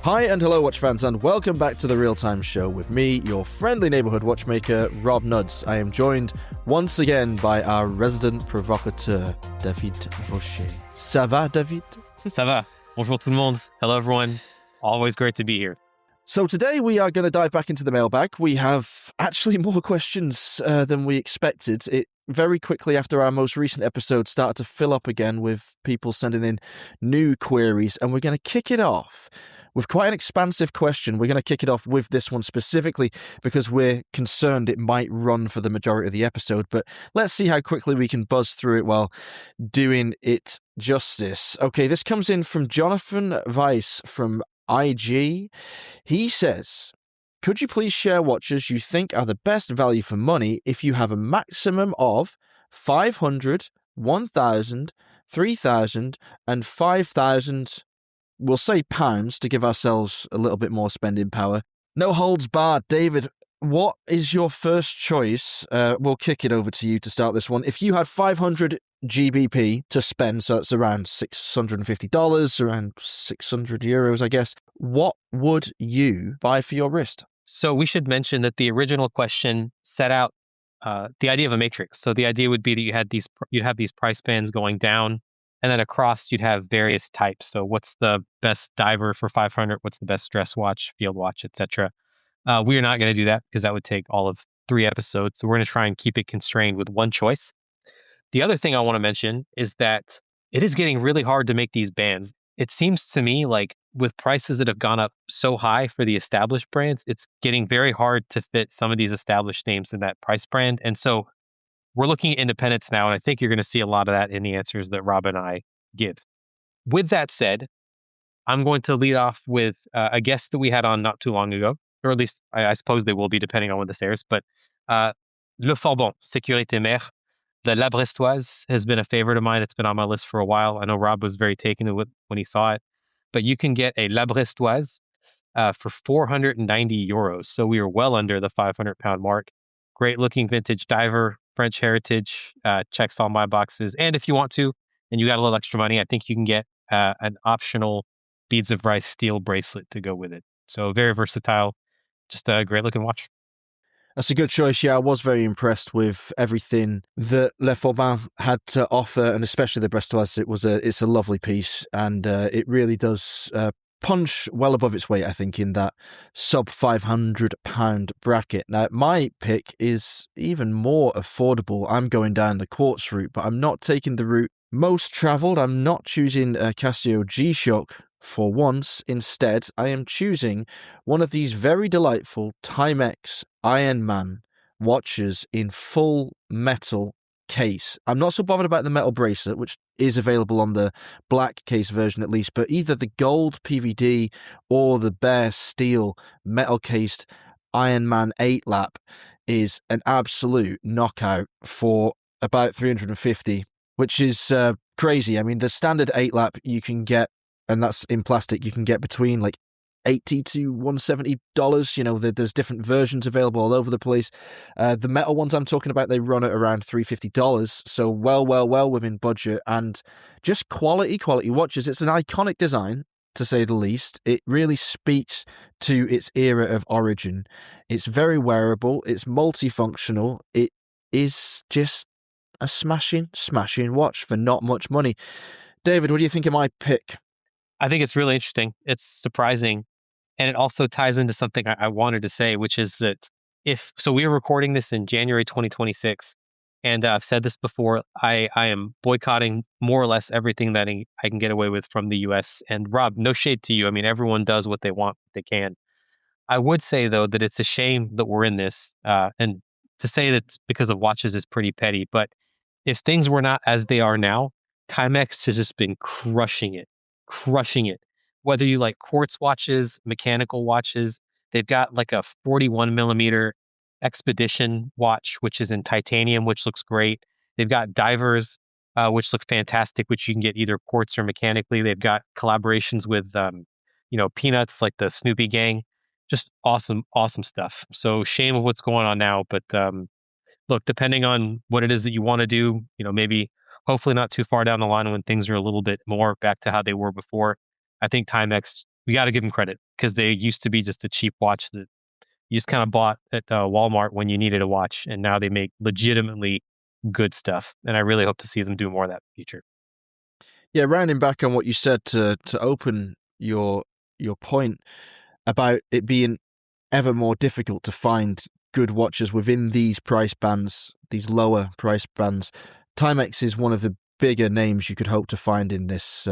Hi and hello, watch fans, and welcome back to the Real Time Show with me, your friendly neighborhood watchmaker, Rob Nuds. I am joined once again by our resident provocateur, David Vaucher. Ça va, David? Ça va. Bonjour tout le monde. Hello, everyone. Always great to be here. So today we are going to dive back into the mailbag. We have actually more questions than we expected. It very quickly after our most recent episode started to fill up again with people sending in new queries, and we're going to kick it off with quite an expansive question. We're going to kick it off with this one specifically because we're concerned it might run for the majority of the episode, but let's see how quickly we can buzz through it while doing it justice. Okay, this comes in from Jonathan Weiss from IG. He says, could you please share watches you think are the best value for money if you have a maximum of 500, 1,000, 3,000 and 5,000, we'll say pounds to give ourselves a little bit more spending power? No holds barred. David, what is your first choice? We'll kick it over to you to start this one. If you had 500 GBP to spend, so it's around $650, around 600 euros, I guess, what would you buy for your wrist? So we should mention that the original question set out the idea of a matrix. So the idea would be that you'd have these price bands going down, and then across you'd have various types. So what's the best diver for 500? What's the best dress watch, field watch, etc.? We are not going to do that because that would take all of 3 episodes. So we're going to try and keep it constrained with one choice. The other thing I want to mention is that it is getting really hard to make these bands. It seems to me like with prices that have gone up so high for the established brands, it's getting very hard to fit some of these established names in that price brand. And so we're looking at independents now, and I think you're going to see a lot of that in the answers that Rob and I give. With that said, I'm going to lead off with a guest that we had on not too long ago, or at least I suppose they will be depending on when this airs, but Le Forbon, Sécurité Mère. The La Brestoise has been a favorite of mine. It's been on my list for a while. I know Rob was very taken to it when he saw it, but you can get a La Brestoise for 490 euros. So we are well under the 500 pound mark. Great looking vintage diver, French heritage, checks all my boxes. And if you want to, and you got a little extra money, I think you can get an optional beads of rice steel bracelet to go with it. So very versatile, just a great looking watch. That's a good choice. Yeah, I was very impressed with everything that Le Forbin had to offer, and especially the Brestoise. It's a lovely piece, and it really does punch well above its weight, I think, in that sub £500 bracket. Now, my pick is even more affordable. I'm going down the quartz route, but I'm not taking the route most travelled. I'm not choosing a Casio G-Shock for once. Instead, I am choosing one of these very delightful Timex Ironman watches in full metal case. I'm not so bothered about the metal bracelet, which is available on the black case version at least, but either the gold PVD or the bare steel metal cased Ironman 8 lap is an absolute knockout for about 350, which is crazy. I mean, the standard 8 lap you can get, and that's in plastic, you can get between like $80 to $170. You know, there's different versions available all over the place. The metal ones I'm talking about, they run at around $350. So well within budget, and just quality watches. It's an iconic design, to say the least. It really speaks to its era of origin. It's very wearable. It's multifunctional. It is just a smashing watch for not much money. David, what do you think of my pick? I think it's really interesting. It's surprising. And it also ties into something I wanted to say, which is that we are recording this in January 2026, and I've said this before, I am boycotting more or less everything that I can get away with from the US. And Rob, no shade to you. I mean, everyone does what they want, what they can. I would say, though, that it's a shame that we're in this, and to say that it's because of watches is pretty petty. But if things were not as they are now, Timex has just been crushing it. Whether you like quartz watches, mechanical watches, they've got like a 41 millimeter Expedition watch, which is in titanium, which looks great. They've got divers, which look fantastic, which you can get either quartz or mechanically. They've got collaborations with, Peanuts, like the Snoopy gang. Just awesome stuff. So shame of what's going on now, but look, depending on what it is that you want to do, maybe hopefully not too far down the line when things are a little bit more back to how they were before. I think Timex we got to give them credit because they used to be just a cheap watch that you just kind of bought at Walmart when you needed a watch, and now they make legitimately good stuff. And I really hope to see them do more of that in the future. Yeah, rounding back on what you said to open your point about it being ever more difficult to find good watches within these price bands, these lower price bands. Timex is one of the bigger names you could hope to find in this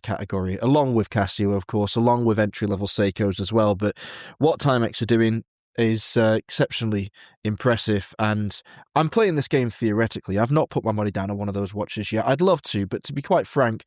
category, along with Casio, of course, along with entry-level Seikos as well. But what Timex are doing is exceptionally impressive, and I'm playing this game theoretically. I've not put my money down on one of those watches yet. I'd love to, but to be quite frank,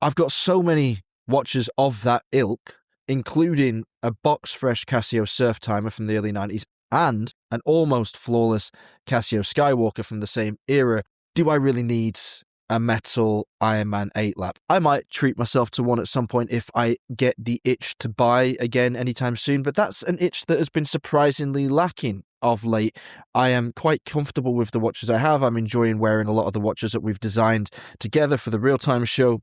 I've got so many watches of that ilk, including a box-fresh Casio Surf Timer from the early 90s and an almost flawless Casio Skywalker from the same era. Do I really need a metal Ironman 8-lap? I might treat myself to one at some point if I get the itch to buy again anytime soon, but that's an itch that has been surprisingly lacking of late. I am quite comfortable with the watches I have. I'm enjoying wearing a lot of the watches that we've designed together for the Real-Time show.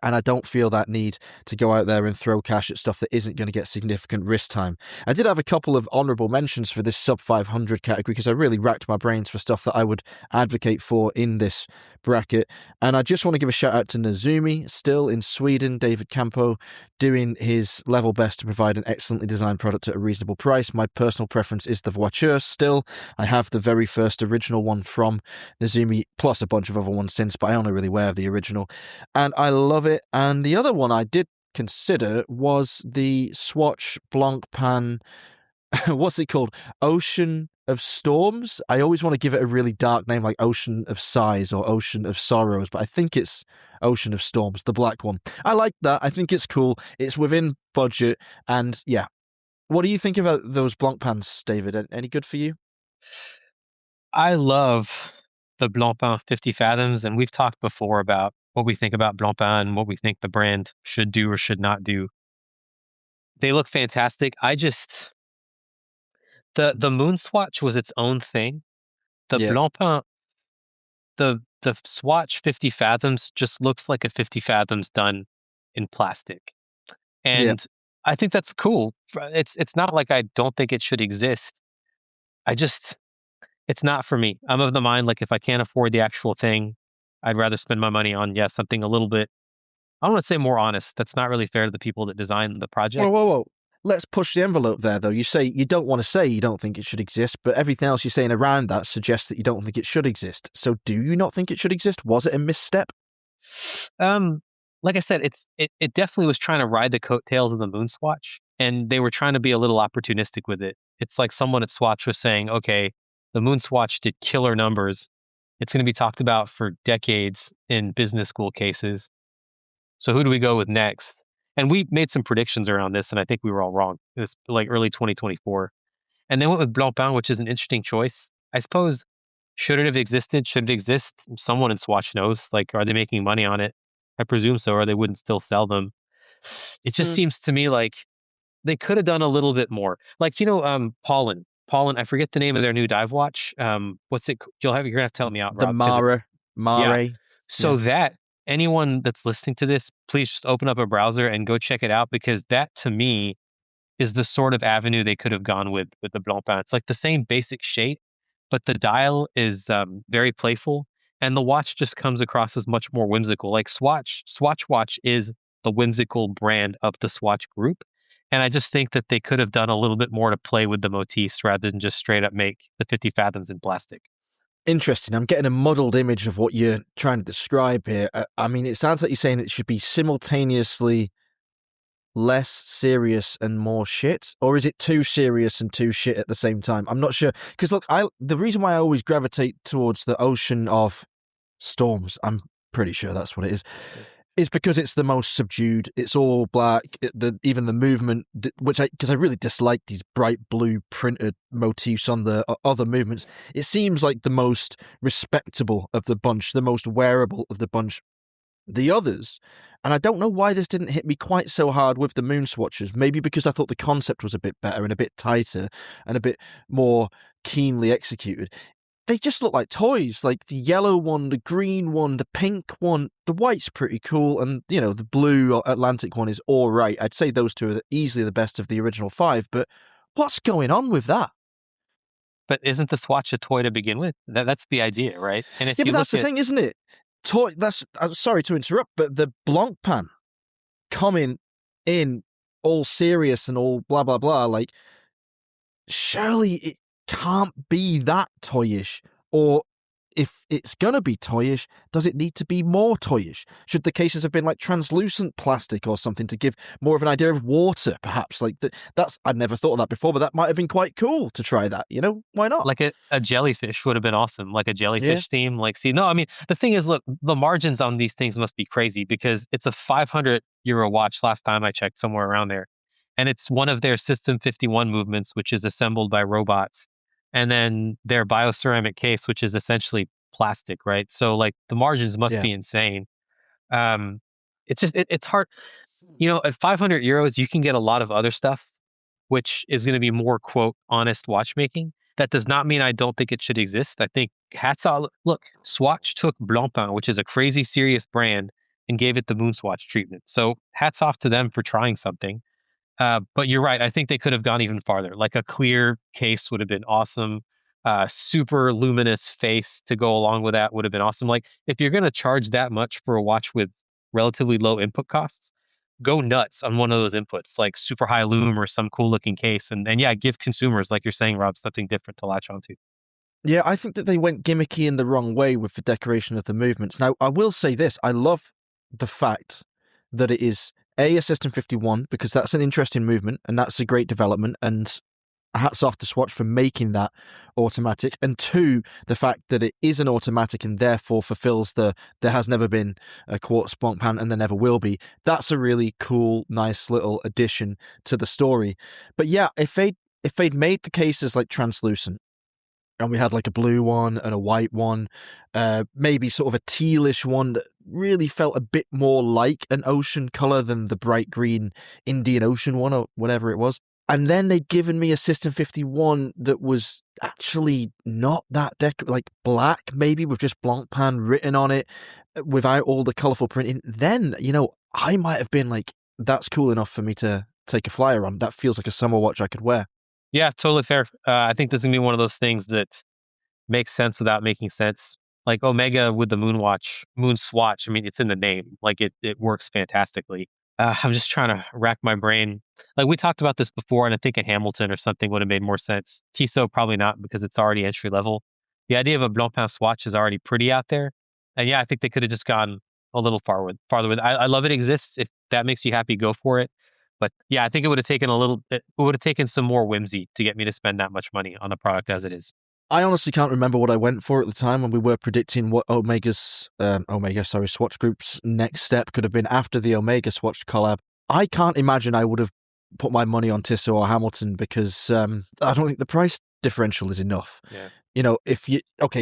And I don't feel that need to go out there and throw cash at stuff that isn't going to get significant wrist time. I did have a couple of honourable mentions for this sub 500 category because I really racked my brains for stuff that I would advocate for in this bracket. And I just want to give a shout out to Nezumi, still in Sweden, David Campo, doing his level best to provide an excellently designed product at a reasonable price. My personal preference is the Voiture still. I have the very first original one from Nezumi, plus a bunch of other ones since, but I only really wear the original. And I love it. And the other one I did consider was the Swatch Blancpain, what's it called? Ocean of Storms? I always want to give it a really dark name like Ocean of Sighs or Ocean of Sorrows, but I think it's Ocean of Storms, the black one. I like that. I think it's cool. It's within budget. And yeah. What do you think about those Blancpains, David? Any good for you? I love the Blancpain 50 Fathoms, and we've talked before about what we think about Blancpain and what we think the brand should do or should not do. They look fantastic. The Moon Swatch was its own thing. The Blancpain, the Swatch 50 Fathoms just looks like a 50 Fathoms done in plastic. And I think that's cool. It's not like I don't think it should exist. It's not for me. I'm of the mind, like, if I can't afford the actual thing, I'd rather spend my money on, something a little bit, I don't want to say more honest. That's not really fair to the people that designed the project. Whoa. Let's push the envelope there, though. You say you don't want to say you don't think it should exist, but everything else you're saying around that suggests that you don't think it should exist. So do you not think it should exist? Was it a misstep? Like I said, it definitely was trying to ride the coattails of the Moon Swatch, and they were trying to be a little opportunistic with it. It's like someone at Swatch was saying, okay, the Moon Swatch did killer numbers. It's going to be talked about for decades in business school cases. So who do we go with next? And we made some predictions around this, and I think we were all wrong. It's like early 2024. And they went with Blancpain, which is an interesting choice. I suppose, should it have existed? Should it exist? Someone in Swatch knows. Like, are they making money on it? I presume so, or they wouldn't still sell them. It just seems to me like they could have done a little bit more. Like, Pollen, I forget the name of their new dive watch. What's it? You're gonna have to tell me out, Rob. The Mare. Yeah. So that anyone that's listening to this, please just open up a browser and go check it out, because that to me is the sort of avenue they could have gone with the Blancpain. It's like the same basic shape, but the dial is very playful, and the watch just comes across as much more whimsical. Like Swatch Watch is the whimsical brand of the Swatch group. And I just think that they could have done a little bit more to play with the motifs rather than just straight up make the 50 Fathoms in plastic. Interesting. I'm getting a muddled image of what you're trying to describe here. I mean, it sounds like you're saying it should be simultaneously less serious and more shit, or is it too serious and too shit at the same time? I'm not sure. Because look, the reason why I always gravitate towards the Ocean of Storms, I'm pretty sure that's what it is because it's the most subdued. It's all black. Even the movement, because I really dislike these bright blue printed motifs on the other movements. It seems like the most respectable of the bunch, the most wearable of the bunch. The others, and I don't know why this didn't hit me quite so hard with the Moon Swatches. Maybe because I thought the concept was a bit better and a bit tighter and a bit more keenly executed. they just look like toys. Like the yellow one, the green one, the pink one, the white's pretty cool, and the blue Atlantic one is all right. I'd say those two are easily the best of the original 5. But what's going on with that? But isn't the Swatch a toy to begin with? That's the idea, right? And if Yeah, you but that's look the thing, isn't it? Toy. I'm sorry to interrupt, but the Blancpain coming in all serious and all blah blah blah, like surely it can't be that toyish. Or if it's gonna be toyish, does it need to be more toyish? Should the cases have been like translucent plastic or something to give more of an idea of water, perhaps? Like that's I'd never thought of that before, but that might have been quite cool to try that. Why not? like a jellyfish would have been awesome, like a jellyfish Yeah. theme. Like, see, no, I mean, the thing is, look, the margins on these things must be crazy because it's a 500 euro watch last time I checked, somewhere around there. And it's one of their System 51 movements, which is assembled by robots. And then their bioceramic case, which is essentially plastic, right? So, like, the margins must Yeah. be insane. It's just, it's hard. At 500 euros, you can get a lot of other stuff, which is going to be more, quote, honest watchmaking. That does not mean I don't think it should exist. I think hats off. Look, Swatch took Blancpain, which is a crazy serious brand, and gave it the Moonswatch treatment. So hats off to them for trying something. But you're right. I think they could have gone even farther. Like a clear case would have been awesome. Super luminous face to go along with that would have been awesome. Like if you're going to charge that much for a watch with relatively low input costs, go nuts on one of those inputs, like super high lume or some cool looking case. And yeah, give consumers, like you're saying, Rob, something different to latch onto. Yeah, I think that they went gimmicky in the wrong way with the decoration of the movements. Now, I will say this. I love the fact that it is a System 51 because that's an interesting movement and that's a great development, and hats off to Swatch for making that automatic. And 2, the fact that it is an automatic and therefore fulfills there has never been a quartz Blancpain and there never will be. That's a really cool, nice little addition to the story. But yeah, if they'd made the cases like translucent, and we had like a blue one and a white one, maybe sort of a tealish one that really felt a bit more like an ocean color than the bright green Indian Ocean one or whatever it was. And then they'd given me a System 51 that was actually not that like black, maybe with just Blancpain written on it, without all the colourful printing. Then, I might have been like, that's cool enough for me to take a flyer on. That feels like a summer watch I could wear. Yeah, totally fair. I think this is going to be one of those things that makes sense without making sense. Like Omega with the Moonswatch. I mean, it's in the name. Like it works fantastically. I'm just trying to rack my brain. Like we talked about this before, and I think a Hamilton or something would have made more sense. Tissot probably not because it's already entry level. The idea of a Blancpain Swatch is already pretty out there. And yeah, I think they could have just gone a little farther with. I love it exists. If that makes you happy, go for it. But yeah, I think it would have taken some more whimsy to get me to spend that much money on the product as it is. I honestly can't remember what I went for at the time when we were predicting what Swatch Group's next step could have been after the Omega Swatch collab. I can't imagine I would have put my money on Tissot or Hamilton because I don't think the price differential is enough. Yeah.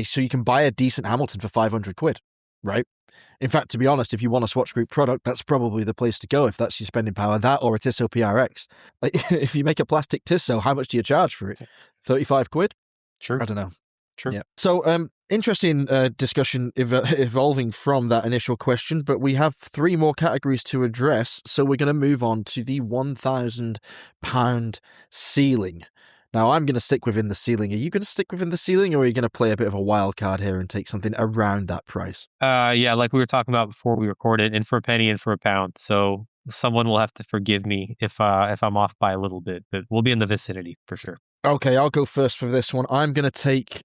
So you can buy a decent Hamilton for 500 quid, right? In fact, to be honest, if you want a Swatch Group product, that's probably the place to go if that's your spending power. That or a Tissot PRX. Like, if you make a plastic Tissot, how much do you charge for it? 35 quid? True. I don't know. True. Yeah. So, interesting discussion evolving from that initial question, but we have 3 more categories to address. So we're going to move on to the £1,000 ceiling. Now, I'm going to stick within the ceiling. Are you going to stick within the ceiling, or are you going to play a bit of a wild card here and take something around that price? Yeah, like we were talking about before we recorded, in for a penny, in for a pound. So someone will have to forgive me if I'm off by a little bit, but we'll be in the vicinity for sure. Okay, I'll go first for this one. I'm going to take...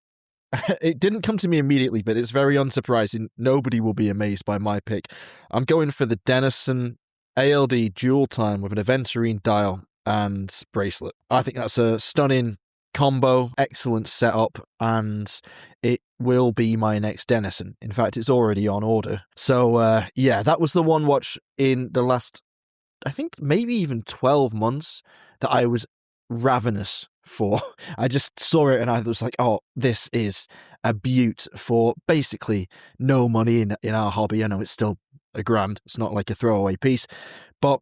It didn't come to me immediately, but it's very unsurprising. Nobody will be amazed by my pick. I'm going for the Denison ALD Dual Time with an Aventurine dial and bracelet. I think that's a stunning combo, excellent setup, and it will be my next Denison. In fact, it's already on order. So, yeah, that was the one watch in the last, I think, maybe even 12 months that I was ravenous for. I just saw it and I was like, oh, this is a beaut for basically no money in our hobby. I know it's still £1,000. It's not like a throwaway piece, but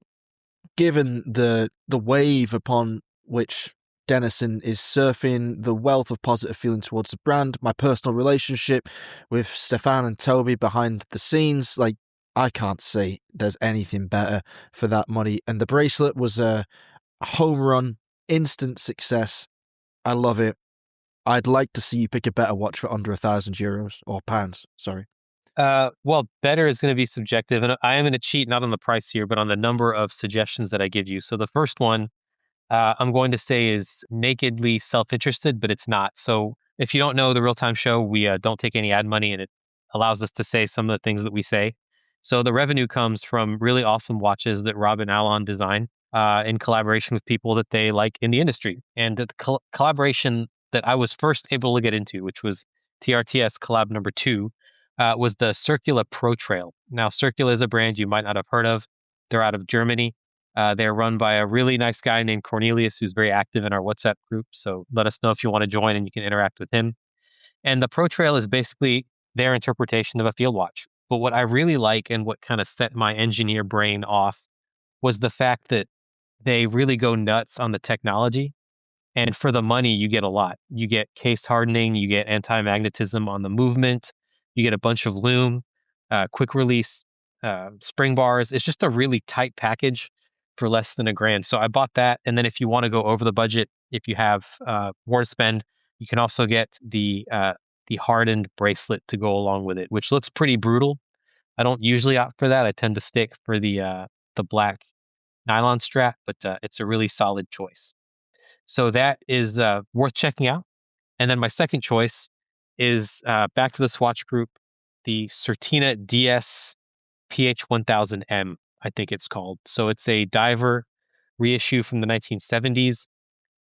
given the wave upon which Dennison is surfing the wealth of positive feeling towards the brand, my personal relationship with Stefan and Toby behind the scenes. Like, I can't say there's anything better for that money. And the bracelet was a home run, instant success. I love it. I'd like to see you pick a better watch for under €1,000 or pounds. Sorry. Well, better is going to be subjective, and I am going to cheat not on the price here, but on the number of suggestions that I give you. So the first one I'm going to say is nakedly self-interested, but it's not. So if you don't know the Real Time Show, we don't take any ad money, and it allows us to say some of the things that we say. So the revenue comes from really awesome watches that Rob and Alon design in collaboration with people that they like in the industry. And the collaboration that I was first able to get into, which was TRTS collab number 2, was the Circula Pro Trail. Now, Circula is a brand you might not have heard of. They're out of Germany. They're run by a really nice guy named Cornelius, who's very active in our WhatsApp group. So let us know if you want to join and you can interact with him. And the Pro Trail is basically their interpretation of a field watch. But what I really like and what kind of set my engineer brain off was the fact that they really go nuts on the technology. And for the money, you get a lot. You get case hardening, you get anti-magnetism on the movement, you get a bunch of lume, quick release, spring bars. It's just a really tight package for less than $1,000. So I bought that. And then if you want to go over the budget, if you have more to spend, you can also get the hardened bracelet to go along with it, which looks pretty brutal. I don't usually opt for that. I tend to stick for the black nylon strap, but it's a really solid choice. So that is worth checking out. And then my second choice is back to the Swatch Group, the Certina DS PH1000M, I think it's called. So it's a diver reissue from the 1970s.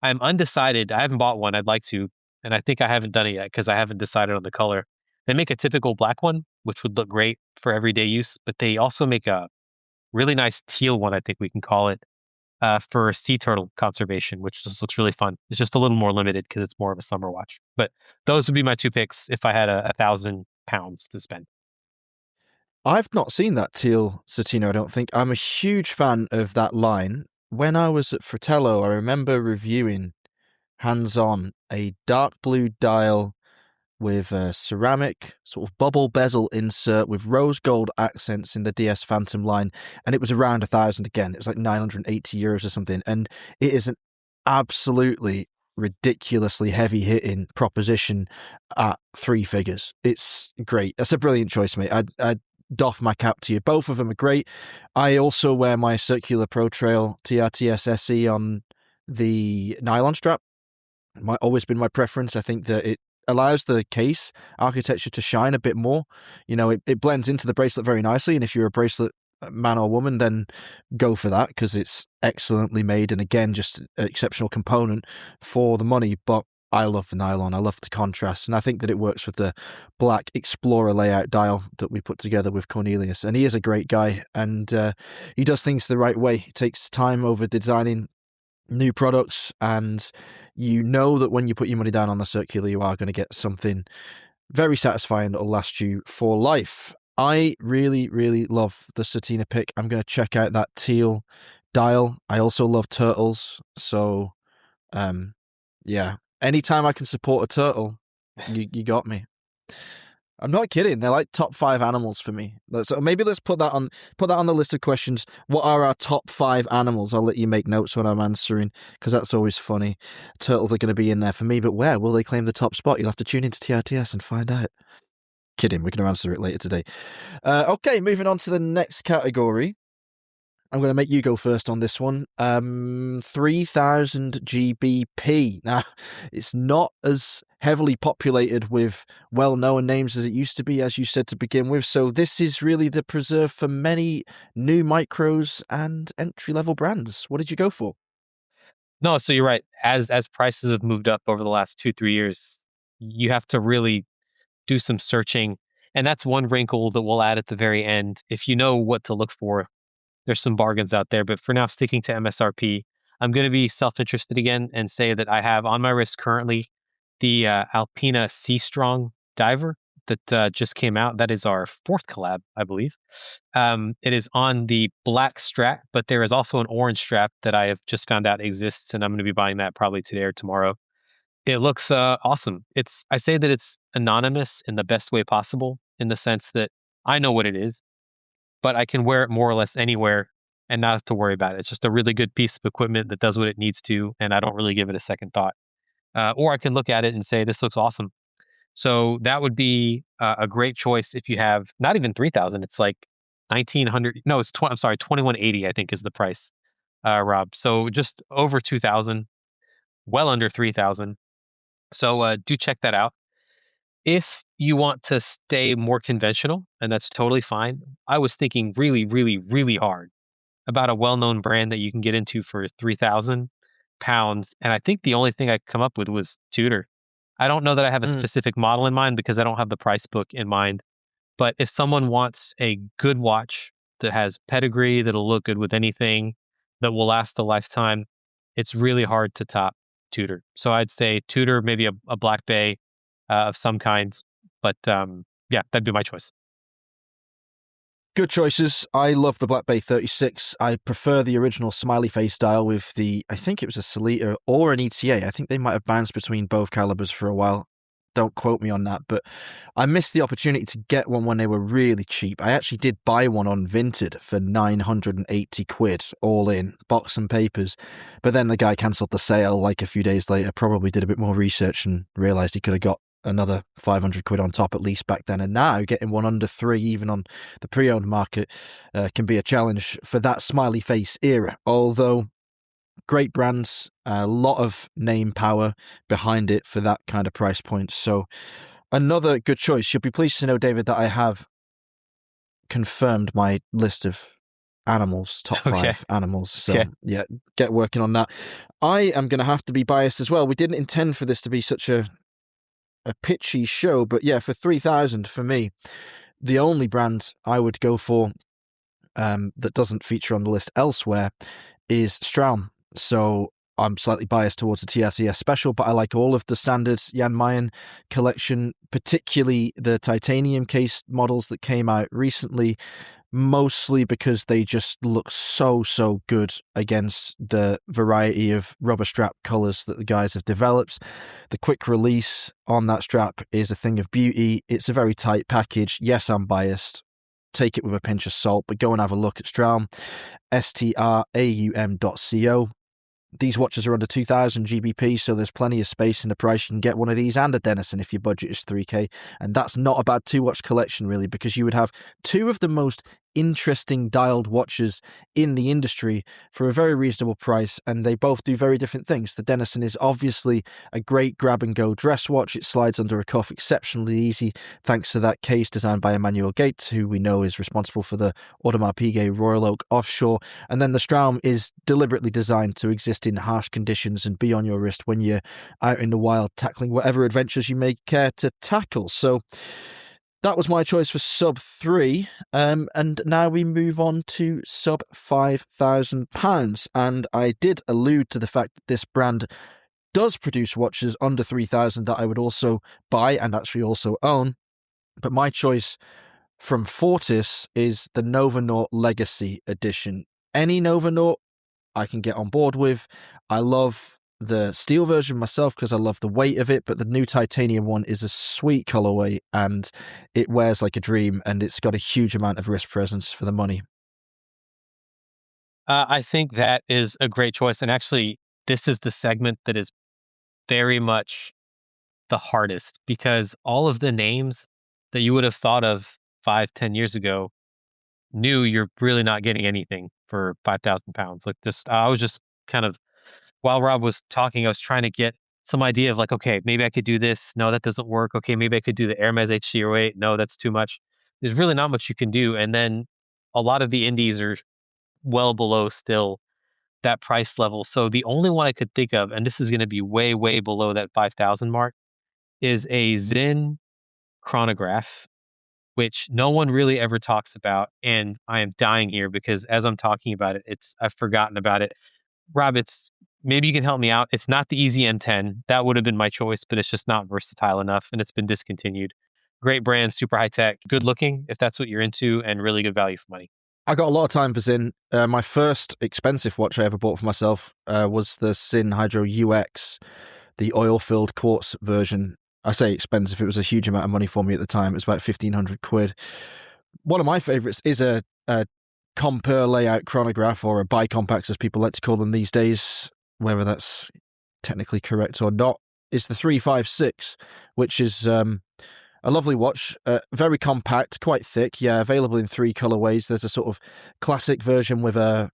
I'm undecided. I haven't bought one. I'd like to, and I think I haven't done it yet because I haven't decided on the color. They make a typical black one, which would look great for everyday use, but they also make a really nice teal one, I think we can call it, for sea turtle conservation, which just looks really fun. It's just a little more limited because it's more of a summer watch. But those would be my 2 picks if I had £1,000 to spend. I've not seen that teal Certina, I don't think. I'm a huge fan of that line. When I was at Fratello, I remember reviewing hands-on a dark blue dial with a ceramic sort of bubble bezel insert with rose gold accents in the DS Phantom line, and it was around 1,000 again. It was like €980 or something, and it is an absolutely ridiculously heavy-hitting proposition at 3 figures. It's great. That's a brilliant choice, mate. I'd doff my cap to you. Both of them are great. I also wear my Circula Pro Trail TRTS SE on the nylon strap. Always been my preference. I think that it allows the case architecture to shine a bit more. You know, it blends into the bracelet very nicely, and if you're a bracelet man or woman, then go for that because it's excellently made, and again, just an exceptional component for the money. But I love the nylon. I love the contrast, and I think that it works with the black Explorer layout dial that we put together with Cornelius. And he is a great guy, and he does things the right way. He takes time over designing new products, and you know that when you put your money down on the Circula, you are going to get something very satisfying that will last you for life. I really, really love the Certina pick. I'm going to check out that teal dial. I also love turtles, so yeah. Anytime I can support a turtle, you got me. I'm not kidding. They're like top 5 animals for me. So maybe let's put that on the list of questions. What are our top 5 animals? I'll let you make notes when I'm answering because that's always funny. Turtles are going to be in there for me, but where will they claim the top spot? You'll have to tune into TRTS and find out. Kidding. We're going to answer it later today. Okay, moving on to the next category. I'm going to make you go first on this one. 3000 GBP. Now, it's not as heavily populated with well-known names as it used to be, as you said to begin with. So this is really the preserve for many new micros and entry-level brands. What did you go for? No, so you're right. As prices have moved up over the last 2-3 years, you have to really do some searching. And that's one wrinkle that we'll add at the very end. If you know what to look for, there's some bargains out there, but for now, sticking to MSRP, I'm going to be self-interested again and say that I have on my wrist currently the Alpina Sea Strong Diver, that just came out. That is our fourth collab, I believe. It is on the black strap, but there is also an orange strap that I have just found out exists, and I'm going to be buying that probably today or tomorrow. It looks awesome. I say that it's anonymous in the best way possible, in the sense that I know what it is, but I can wear it more or less anywhere and not have to worry about it. It's just a really good piece of equipment that does what it needs to, and I don't really give it a second thought. Or I can look at it and say, this looks awesome. So that would be a great choice if you have not even 3,000. It's like 1,900. No, I'm sorry, 2,180. I think is the price, Rob. So just over 2,000, well under 3,000. So do check that out. If you want to stay more conventional, and that's totally fine, I was thinking really, really, really hard about a well-known brand that you can get into for 3,000 pounds, and I think the only thing I could come up with was Tudor. I don't know that I have a specific model in mind because I don't have the price book in mind. But if someone wants a good watch that has pedigree, that'll look good with anything, that will last a lifetime, it's really hard to top Tudor. So I'd say Tudor, maybe a Black Bay of some kind. But yeah, that'd be my choice. Good choices. I love the Black Bay 36. I prefer the original smiley face dial with I think it was a Sellita or an ETA. I think they might have bounced between both calibers for a while. Don't quote me on that, but I missed the opportunity to get one when they were really cheap. I actually did buy one on Vinted for 980 quid, all in, box and papers. But then the guy cancelled the sale like a few days later, probably did a bit more research and realised he could have got another 500 quid on top at least back then. And now getting one under 3, even on the pre-owned market, can be a challenge for that smiley face era. Although great brands, a lot of name power behind it for that kind of price point. So another good choice. You'll be pleased to know, David, that I have confirmed my list of animals, top 5 animals. So yeah, get working on that. I am going to have to be biased as well. We didn't intend for this to be such a pitchy show, but yeah, for 3,000 for me, the only brand I would go for that doesn't feature on the list elsewhere is Straum. So I'm slightly biased towards the TRTS Special, but I like all of the standard Jan Mayen collection, particularly the titanium case models that came out recently, mostly because they just look so good against the variety of rubber strap colors that the guys have developed. The quick release on that strap is a thing of beauty. It's a very tight package. Yes, I'm biased. Take it with a pinch of salt, but go and have a look at Straum, straum.co. These watches are under 2,000 GBP, so there's plenty of space in the price. You can get one of these and a Denison if your budget is 3K. And that's not a bad 2-watch collection, really, because you would have 2 of the most interesting dialed watches in the industry for a very reasonable price, and they both do very different things. The Denison is obviously a great grab-and-go dress watch. It slides under a cuff exceptionally easy, thanks to that case designed by Emmanuel Gates, who we know is responsible for the Audemars Piguet Royal Oak Offshore. And then the Straum is deliberately designed to exist in harsh conditions and be on your wrist when you're out in the wild tackling whatever adventures you may care to tackle. So that was my choice for sub 3. And now we move on to sub £5,000. And I did allude to the fact that this brand does produce watches under 3,000 that I would also buy and actually also own. But my choice from Fortis is the Novanaut Legacy Edition. Any Novanaut I can get on board with. I love the steel version myself because I love the weight of it, but the new titanium one is a sweet colorway and it wears like a dream, and it's got a huge amount of wrist presence for the money. I think that is a great choice, and actually this is the segment that is very much the hardest, because all of the names that you would have thought of 5-10 years ago, you're really not getting anything for 5,000 pounds. Like I was just kind of, while Rob was talking, I was trying to get some idea of like, okay, maybe I could do this. No, that doesn't work. Okay, maybe I could do the Hermes HC08. No, that's too much. There's really not much you can do. And then a lot of the indies are well below still that price level. So the only one I could think of, and this is going to be way, way below that 5,000 mark, is a Zinn chronograph, which no one really ever talks about. And I am dying here because as I'm talking about it, I've forgotten about it. Rob, maybe you can help me out. It's not the Easy M10. That would have been my choice, but it's just not versatile enough, and it's been discontinued. Great brand, super high tech, good looking if that's what you're into, and really good value for money. I got a lot of time for Zinn. My first expensive watch I ever bought for myself was the Zinn Hydro UX, the oil-filled quartz version. I say expensive, it was a huge amount of money for me at the time. It was about 1,500 quid. One of my favourites is a Compare layout chronograph, or a bicompax as people like to call them these days, whether that's technically correct or not, is the 356, which is a lovely watch, very compact, quite thick, available in 3 colorways. There's a sort of classic version with I'd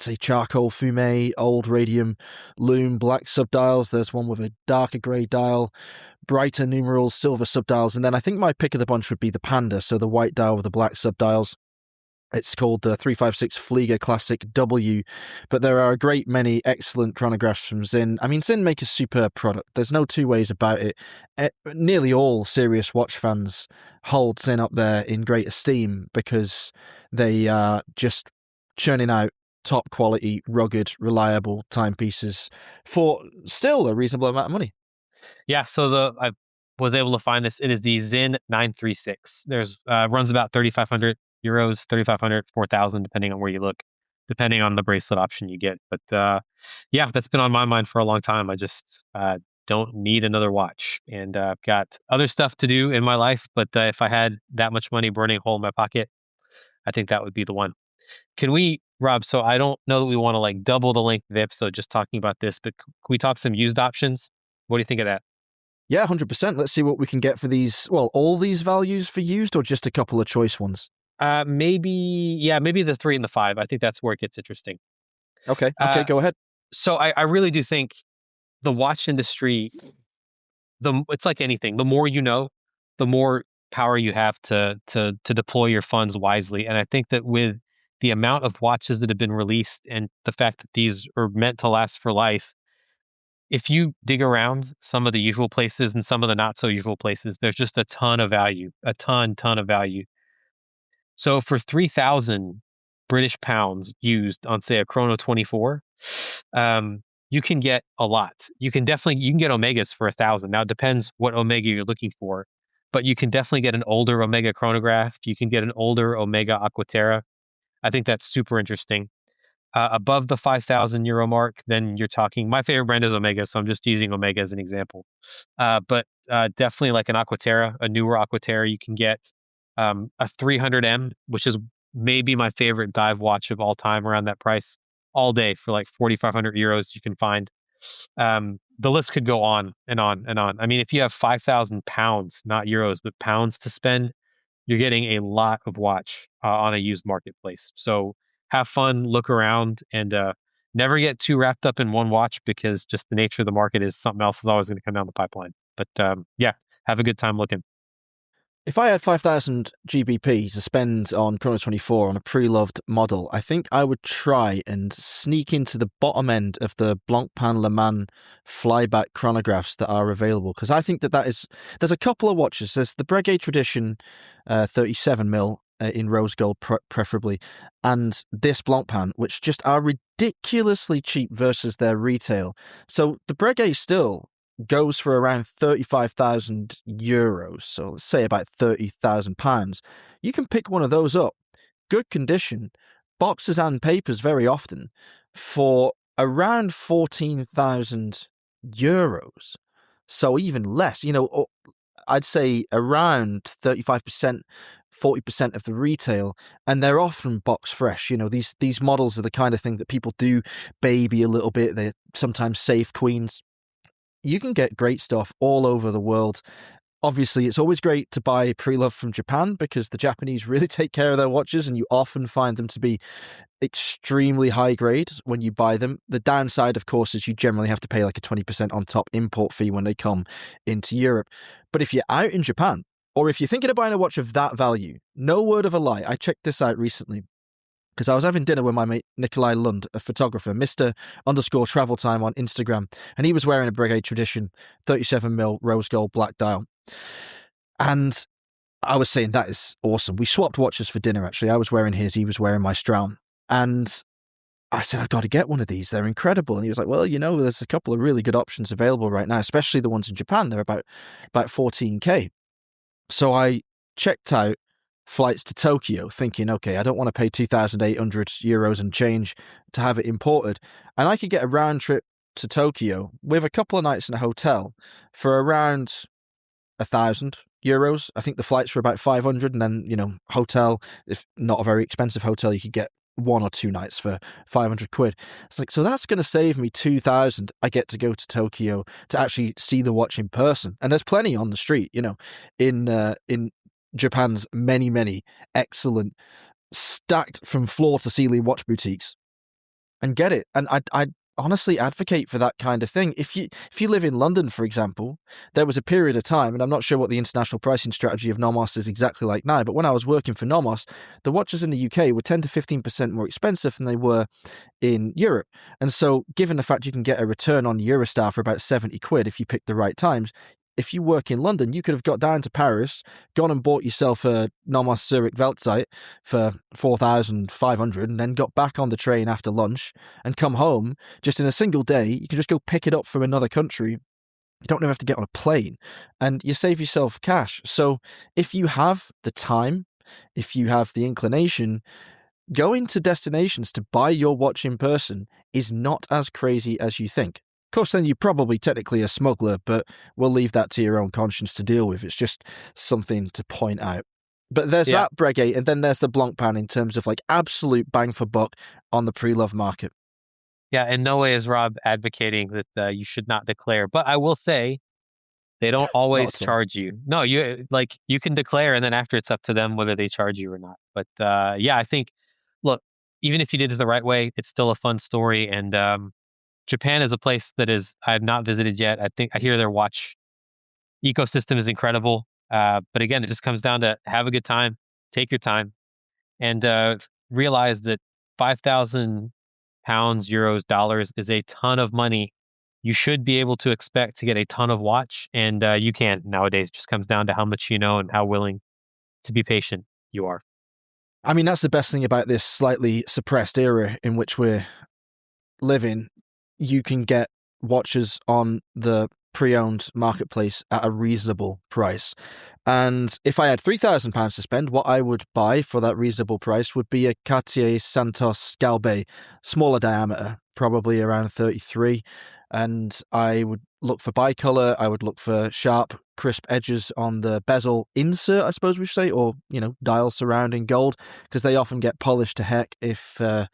say charcoal fume, old radium lume, black subdials. There's one with a darker grey dial, brighter numerals, silver subdials, and then I think my pick of the bunch would be the Panda, so the white dial with the black subdials. It's called the 356 Flieger Classic W, but there are a great many excellent chronographs from Zinn. I mean, Zinn make a superb product. There's no two ways about it. Nearly all serious watch fans hold Zinn up there in great esteem because they are just churning out top quality, rugged, reliable timepieces for still a reasonable amount of money. Yeah, so I was able to find this. It is the Zinn 936. There's runs about 3,500 euros, 3,500, 4,000, depending on where you look, depending on the bracelet option you get. But yeah, that's been on my mind for a long time. I just don't need another watch, and I've got other stuff to do in my life. But if I had that much money burning a hole in my pocket, I think that would be the one. Can we, Rob? So I don't know that we want to like double the length of the episode just talking about this, but can we talk some used options? What do you think of that? Yeah, 100%. Let's see what we can get for these. Well, all these values for used, or just a couple of choice ones? Maybe the 3 and the 5. I think that's where it gets interesting. Okay, go ahead. So I really do think the watch industry, it's like anything. The more you know, the more power you have to deploy your funds wisely. And I think that with the amount of watches that have been released and the fact that these are meant to last for life, if you dig around some of the usual places and some of the not so usual places, there's just a ton of value, a ton of value. So for 3,000 British pounds used on, say, a Chrono 24, you can get a lot. You can get Omegas for 1,000. Now it depends what Omega you're looking for, but you can definitely get an older Omega chronograph. You can get an older Omega Aquaterra. I think that's super interesting. Above the 5,000 euro mark, then you're talking. My favorite brand is Omega, so I'm just using Omega as an example. But definitely like an Aquaterra, a newer Aquaterra, you can get a 300M, which is maybe my favorite dive watch of all time, around that price, all day for like 4,500 euros. You can find. The list could go on and on and on. I mean, if you have 5,000 pounds, not euros, but pounds to spend, you're getting a lot of watch on a used marketplace. So have fun, look around, and never get too wrapped up in one watch, because just the nature of the market is something else is always going to come down the pipeline. But yeah, have a good time looking. If I had 5,000 GBP to spend on Chrono 24 on a pre-loved model, I think I would try and sneak into the bottom end of the Blancpain Le Mans flyback chronographs that are available, because I think there's a couple of watches. There's the Breguet Tradition 37mm in rose gold preferably, and this Blancpain, which just are ridiculously cheap versus their retail. So the Breguet still goes for around 35,000 euros, so let's say about 30,000 pounds. You can pick one of those up, good condition, boxes and papers very often, for around 14,000 euros. So even less, I'd say around 35%, 40% of the retail, and they're often box fresh. These models are the kind of thing that people do baby a little bit. They're sometimes safe queens. You can get great stuff all over the world. Obviously, it's always great to buy pre-loved from Japan, because the Japanese really take care of their watches, and you often find them to be extremely high grade when you buy them. The downside, of course, is you generally have to pay like a 20% on top import fee when they come into Europe. But if you're out in Japan, or if you're thinking of buying a watch of that value, no word of a lie, I checked this out recently, because I was having dinner with my mate Nikolai Lund, a photographer, Mr_Travel Time on Instagram, and he was wearing a Breguet Tradition 37mm rose gold black dial. And I was saying, that is awesome. We swapped watches for dinner, actually. I was wearing his, he was wearing my Straum. And I said, I've got to get one of these. They're incredible. And he was like, well, there's a couple of really good options available right now, especially the ones in Japan. They're about 14K. So I checked out flights to Tokyo thinking, okay, I don't want to pay 2,800 euros and change to have it imported. And I could get a round trip to Tokyo with a couple of nights in a hotel for around 1,000 euros. I think the flights were about 500, and then, hotel, if not a very expensive hotel, you could get 1 or 2 nights for 500 quid. It's like, so that's going to save me 2,000. I get to go to Tokyo to actually see the watch in person. And there's plenty on the street, in Japan's many, many excellent, stacked from floor to ceiling watch boutiques, and get it. And I honestly advocate for that kind of thing. If you live in London, for example, there was a period of time, and I'm not sure what the international pricing strategy of Nomos is exactly like now, but when I was working for Nomos, the watches in the UK were 10 to 15% more expensive than they were in Europe. And so, given the fact you can get a return on Eurostar for about 70 quid if you pick the right times, if you work in London, you could have got down to Paris, gone and bought yourself a Nomos Zurich Weltzeit for 4,500, and then got back on the train after lunch and come home just in a single day. You can just go pick it up from another country. You don't even have to get on a plane, and you save yourself cash. So if you have the time, if you have the inclination, going to destinations to buy your watch in person is not as crazy as you think. Of course, then you're probably technically a smuggler, but we'll leave that to your own conscience to deal with. It's just something to point out. But there's that Breguet, and then there's the Blancpain in terms of like absolute bang for buck on the pre-love market. Yeah, in no way is Rob advocating that you should not declare. But I will say, they don't always charge you. No, you can declare, and then after it's up to them whether they charge you or not. But I think, look, even if you did it the right way, it's still a fun story. And Japan is a place that I have not visited yet. I hear their watch ecosystem is incredible. But again, it just comes down to have a good time, take your time, and realize that 5,000 pounds, euros, dollars is a ton of money. You should be able to expect to get a ton of watch, and you can nowadays. It just comes down to how much you know and how willing to be patient you are. I mean, that's the best thing about this slightly suppressed era in which we're living. You can get watches on the pre-owned marketplace at a reasonable price. And if I had £3,000 to spend, what I would buy for that reasonable price would be a Cartier Santos Galbé, smaller diameter, probably around 33. And I would look for bicolor. I would look for sharp, crisp edges on the bezel insert, I suppose we should say, or, dial surrounding gold, because they often get polished to heck if they're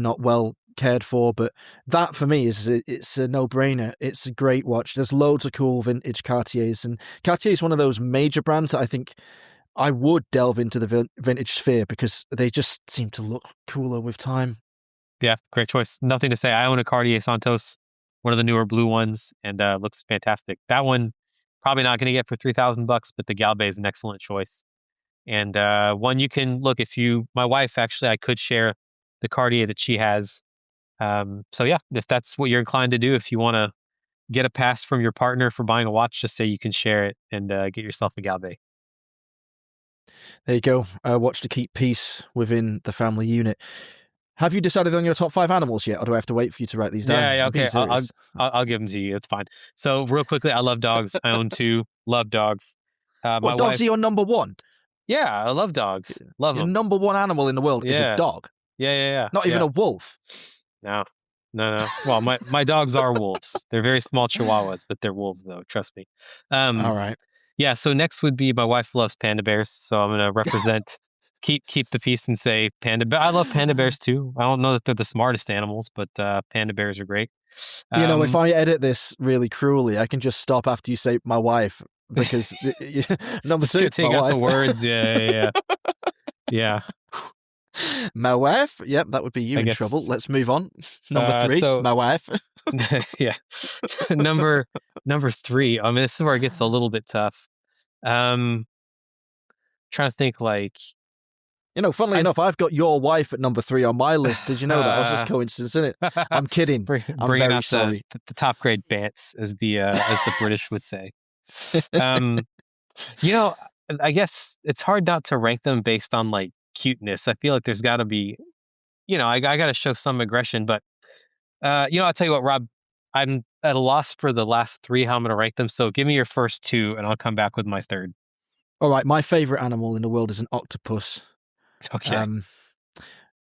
not well cared for. But that for me it's a no-brainer. It's a great watch. There's loads of cool vintage Cartiers, and Cartier is one of those major brands that I think I would delve into the vintage sphere because they just seem to look cooler with time. Yeah, great choice. Nothing to say. I own a Cartier Santos, one of the newer blue ones, and looks fantastic. That one probably not going to get for $3,000, but the Galbé is an excellent choice. And one you can look, my wife, actually, I could share the Cartier that she has. So yeah, if that's what you're inclined to do, if you want to get a pass from your partner for buying a watch, just say you can share it and get yourself a Galbé. There you go. Watch to keep peace within the family unit. Have you decided on your top 5 animals yet, or do I have to wait for you to write these down? Yeah, okay. I'll give them to you. It's fine. So real quickly, I love dogs. I own 2. Love dogs. What, dogs are your number 1? Yeah, I love dogs. Love your them. Number 1 animal in the world is a dog. Yeah. Not even a wolf. No. Well, my dogs are wolves. They're very small Chihuahuas, but they're wolves, though. Trust me. All right. Yeah. So next would be my wife loves panda bears, so I'm gonna represent. keep the peace and say panda bear. I love panda bears too. I don't know that they're the smartest animals, but panda bears are great. If I edit this really cruelly, I can just stop after you say my wife, because number 2, take my out wife. the words. Yeah. My wife. Yep, that would be you in trouble. Let's move on. Number 3, my wife. Yeah. Number 3. I mean, this is where it gets a little bit tough. Trying to think funnily enough, I've got your wife at number 3 on my list. Did you know that? That was just coincidence, isn't it? I'm kidding. I'm very sorry. The top grade bants, as the British would say. I guess it's hard not to rank them based on cuteness. I feel like there's got to be, I got to show some aggression. But I'll tell you what, Rob, I'm at a loss for the last 3 how I'm going to rank them. So give me your first 2, and I'll come back with my third. All right, my favorite animal in the world is an octopus. Okay. Um,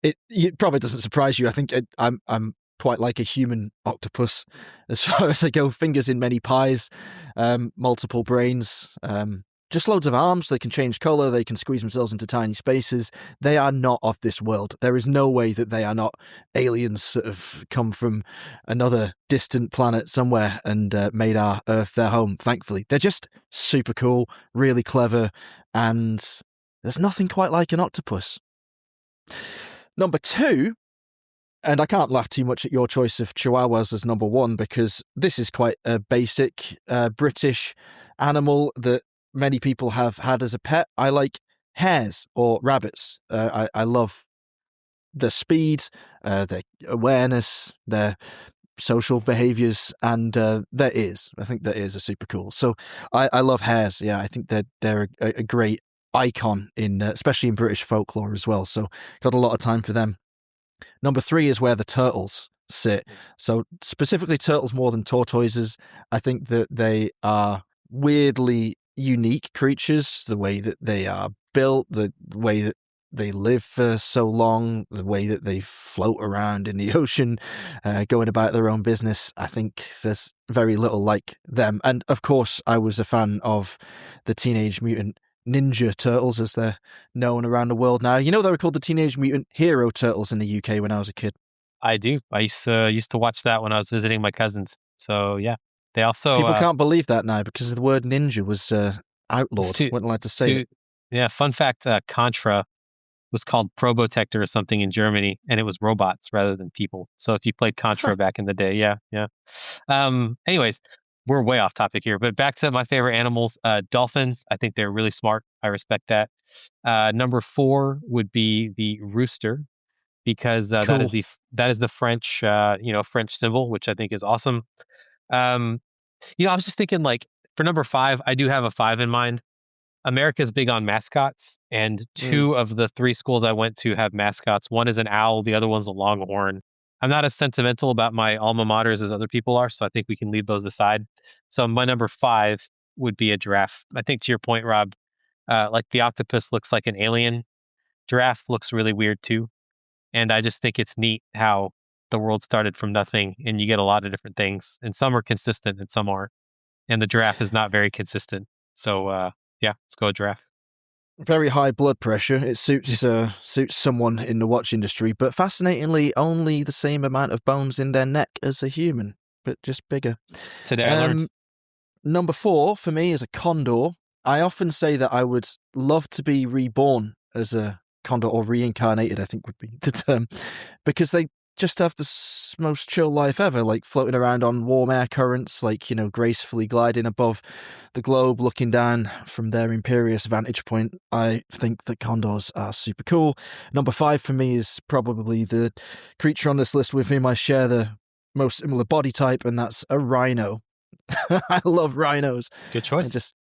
it probably doesn't surprise you. I think I'm quite like a human octopus as far as I go. Fingers in many pies, multiple brains, just loads of arms. They can change color. They can squeeze themselves into tiny spaces. They are not of this world. There is no way that they are not aliens that have come from another distant planet somewhere and made our Earth their home. Thankfully, they're just super cool, really clever, and there's nothing quite like an octopus. Number 2, and I can't laugh too much at your choice of chihuahuas as number 1 because this is quite a basic British animal that many people have had as a pet. I like hares or rabbits. I love their speed, their awareness, their social behaviors, and their ears. I think their ears are super cool. So I love hares. Yeah, I think they're a great icon in especially in British folklore as well. So got a lot of time for them. Number 3 is where the turtles sit. So specifically turtles more than tortoises. I think that they are weirdly unique creatures, the way that they are built, the way that they live for so long, the way that they float around in the ocean, going about their own business. I think there's very little like them. And of course, I was a fan of the Teenage Mutant Ninja Turtles, as they're known around the world now. You know, they were called the Teenage Mutant Hero Turtles in the UK when I was a kid. I do. I used to watch that when I was visiting my cousins. So yeah, they also People can't believe that now because the word ninja was outlawed. su- Weren't allowed to say it. yeah. Fun fact: Contra was called Probotector or something in Germany, and it was robots rather than people. So if you played Huh. Contra back in the day, yeah, yeah. Anyways, we're way off topic here, but back to my favorite animals, dolphins. I think they're really smart. I respect that. Number 4 would be the rooster because Cool. that is the French French symbol, which I think is awesome. Um, I was just thinking like for number 5, I do have a 5 in mind. America's big on mascots, and Mm. 2 of the 3 schools I went to have mascots. One is an owl, the other one's a longhorn. I'm not as sentimental about my alma maters as other people are, so I think we can leave those aside. So my number 5 would be a giraffe. I think to your point, Rob, like the octopus looks like an alien. Giraffe looks really weird too, and I just think it's neat how the world started from nothing, and you get a lot of different things, and some are consistent and some aren't. And the giraffe is not very consistent. So yeah, let's go with giraffe. Very high blood pressure. It suits someone in the watch industry, but fascinatingly, only the same amount of bones in their neck as a human, but just bigger. Today I learned. Number 4 for me is a condor. I often say that I would love to be reborn as a condor, or reincarnated, I think would be the term, because they just have the most chill life ever, like floating around on warm air currents, like, gracefully gliding above the globe, looking down from their imperious vantage point. I think that condors are super cool. Number 5 for me is probably the creature on this list with whom I share the most similar body type, and that's a rhino. I love rhinos. Good They're choice. just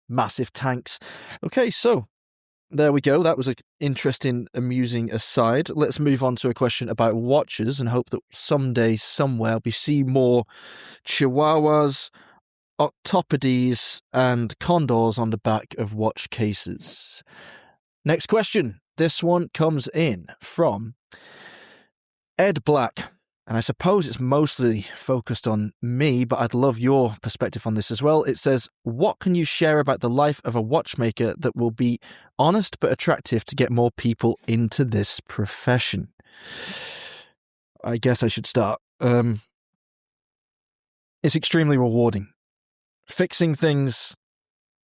massive tanks. Okay, so there we go. That was an interesting, amusing aside. Let's move on to a question about watches and hope that someday, somewhere, we see more chihuahuas, octopodes, and condors on the back of watch cases. Next question. This one comes in from Ed Black. And I suppose it's mostly focused on me, but I'd love your perspective on this as well. It says, what can you share about the life of a watchmaker that will be honest but attractive to get more people into this profession? I guess I should start. It's extremely rewarding. Fixing things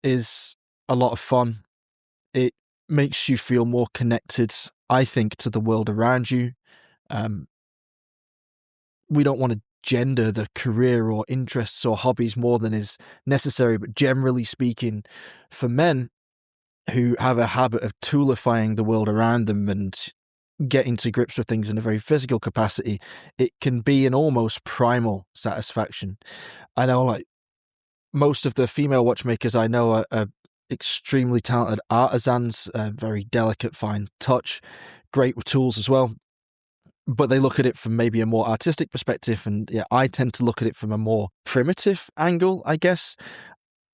is a lot of fun. It makes you feel more connected, I think, to the world around you. We don't want to gender the career or interests or hobbies more than is necessary, but generally speaking, for men who have a habit of toolifying the world around them and getting to grips with things in a very physical capacity, it can be an almost primal satisfaction. I know, like, most of the female watchmakers I know are extremely talented artisans, very delicate, fine touch, great with tools as well. But they look at it from maybe a more artistic perspective, and yeah, I tend to look at it from a more primitive angle, I guess.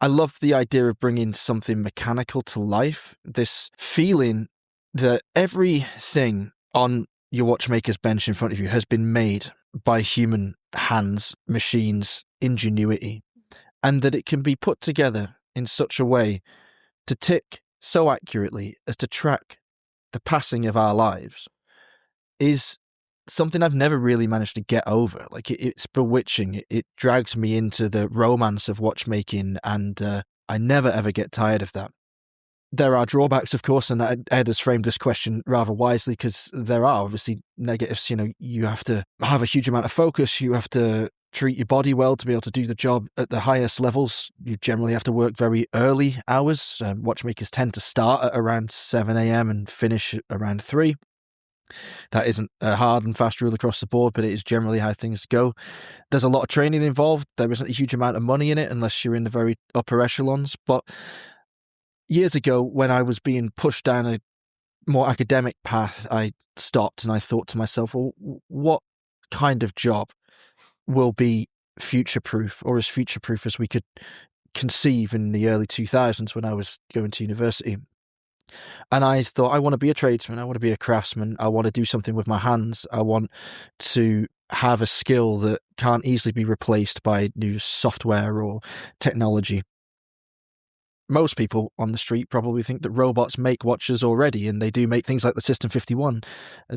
I love the idea of bringing something mechanical to life. This feeling that everything on your watchmaker's bench in front of you has been made by human hands, machines, ingenuity, and that it can be put together in such a way to tick so accurately as to track the passing of our lives is something I've never really managed to get over. Like, it's bewitching. It drags me into the romance of watchmaking, and I never ever get tired of that. There are drawbacks, of course, and Ed has framed this question rather wisely, because there are obviously negatives. You know, you have to have a huge amount of focus. You have to treat your body well to be able to do the job at the highest levels. You generally have to work very early hours. Watchmakers tend to start at around 7 a.m. and finish at around 3. That isn't a hard and fast rule across the board, but it is generally how things go. There's a lot of training involved. There isn't a huge amount of money in it unless you're in the very upper echelons. But years ago, when I was being pushed down a more academic path, I stopped and I thought to myself, well, what kind of job will be future-proof, or as future-proof as we could conceive in the early 2000s when I was going to university? And I thought, I want to be a tradesman. I want to be a craftsman. I want to do something with my hands. I want to have a skill that can't easily be replaced by new software or technology. Most people on the street probably think that robots make watches already, and they do make things like the System 51,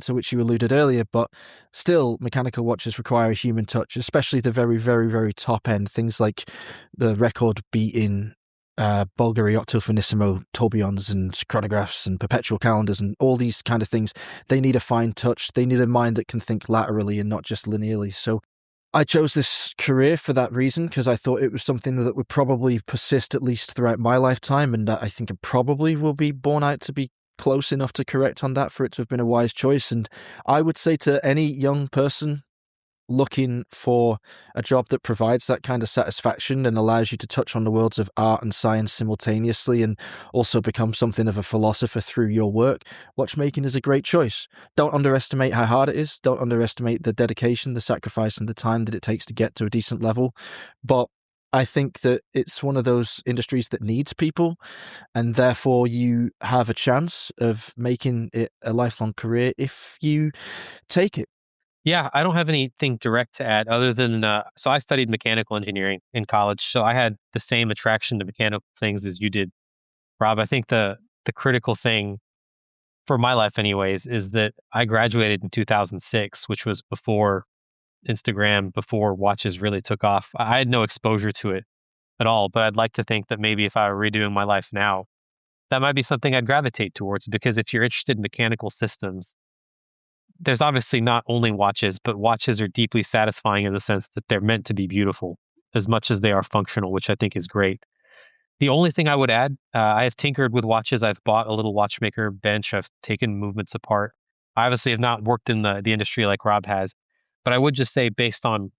to which you alluded earlier, but still, mechanical watches require a human touch, especially the very, very, very top end, things like the record-beating Bulgari Octofinissimo tourbillons and chronographs and perpetual calendars and all these kind of things. They need a fine touch. They need a mind that can think laterally and not just linearly. So I chose this career for that reason, because I thought it was something that would probably persist at least throughout my lifetime, and I think it probably will be borne out to be close enough to correct on that for it to have been a wise choice. And I would say to any young person looking for a job that provides that kind of satisfaction and allows you to touch on the worlds of art and science simultaneously, and also become something of a philosopher through your work, watchmaking is a great choice. Don't underestimate how hard it is. Don't underestimate the dedication, the sacrifice, and the time that it takes to get to a decent level. But I think that it's one of those industries that needs people, and therefore you have a chance of making it a lifelong career if you take it. Yeah, I don't have anything direct to add other than so I studied mechanical engineering in college, so I had the same attraction to mechanical things as you did, Rob. I think the critical thing for my life, anyways, is that I graduated in 2006, which was before Instagram, before watches really took off. I had no exposure to it at all, but I'd like to think that maybe if I were redoing my life now, that might be something I'd gravitate towards, because if you're interested in mechanical systems, there's obviously not only watches, but watches are deeply satisfying in the sense that they're meant to be beautiful as much as they are functional, which I think is great. The only thing I would add, I have tinkered with watches. I've bought a little watchmaker bench. I've taken movements apart. I obviously have not worked in the industry like Rob has, but I would just say, based on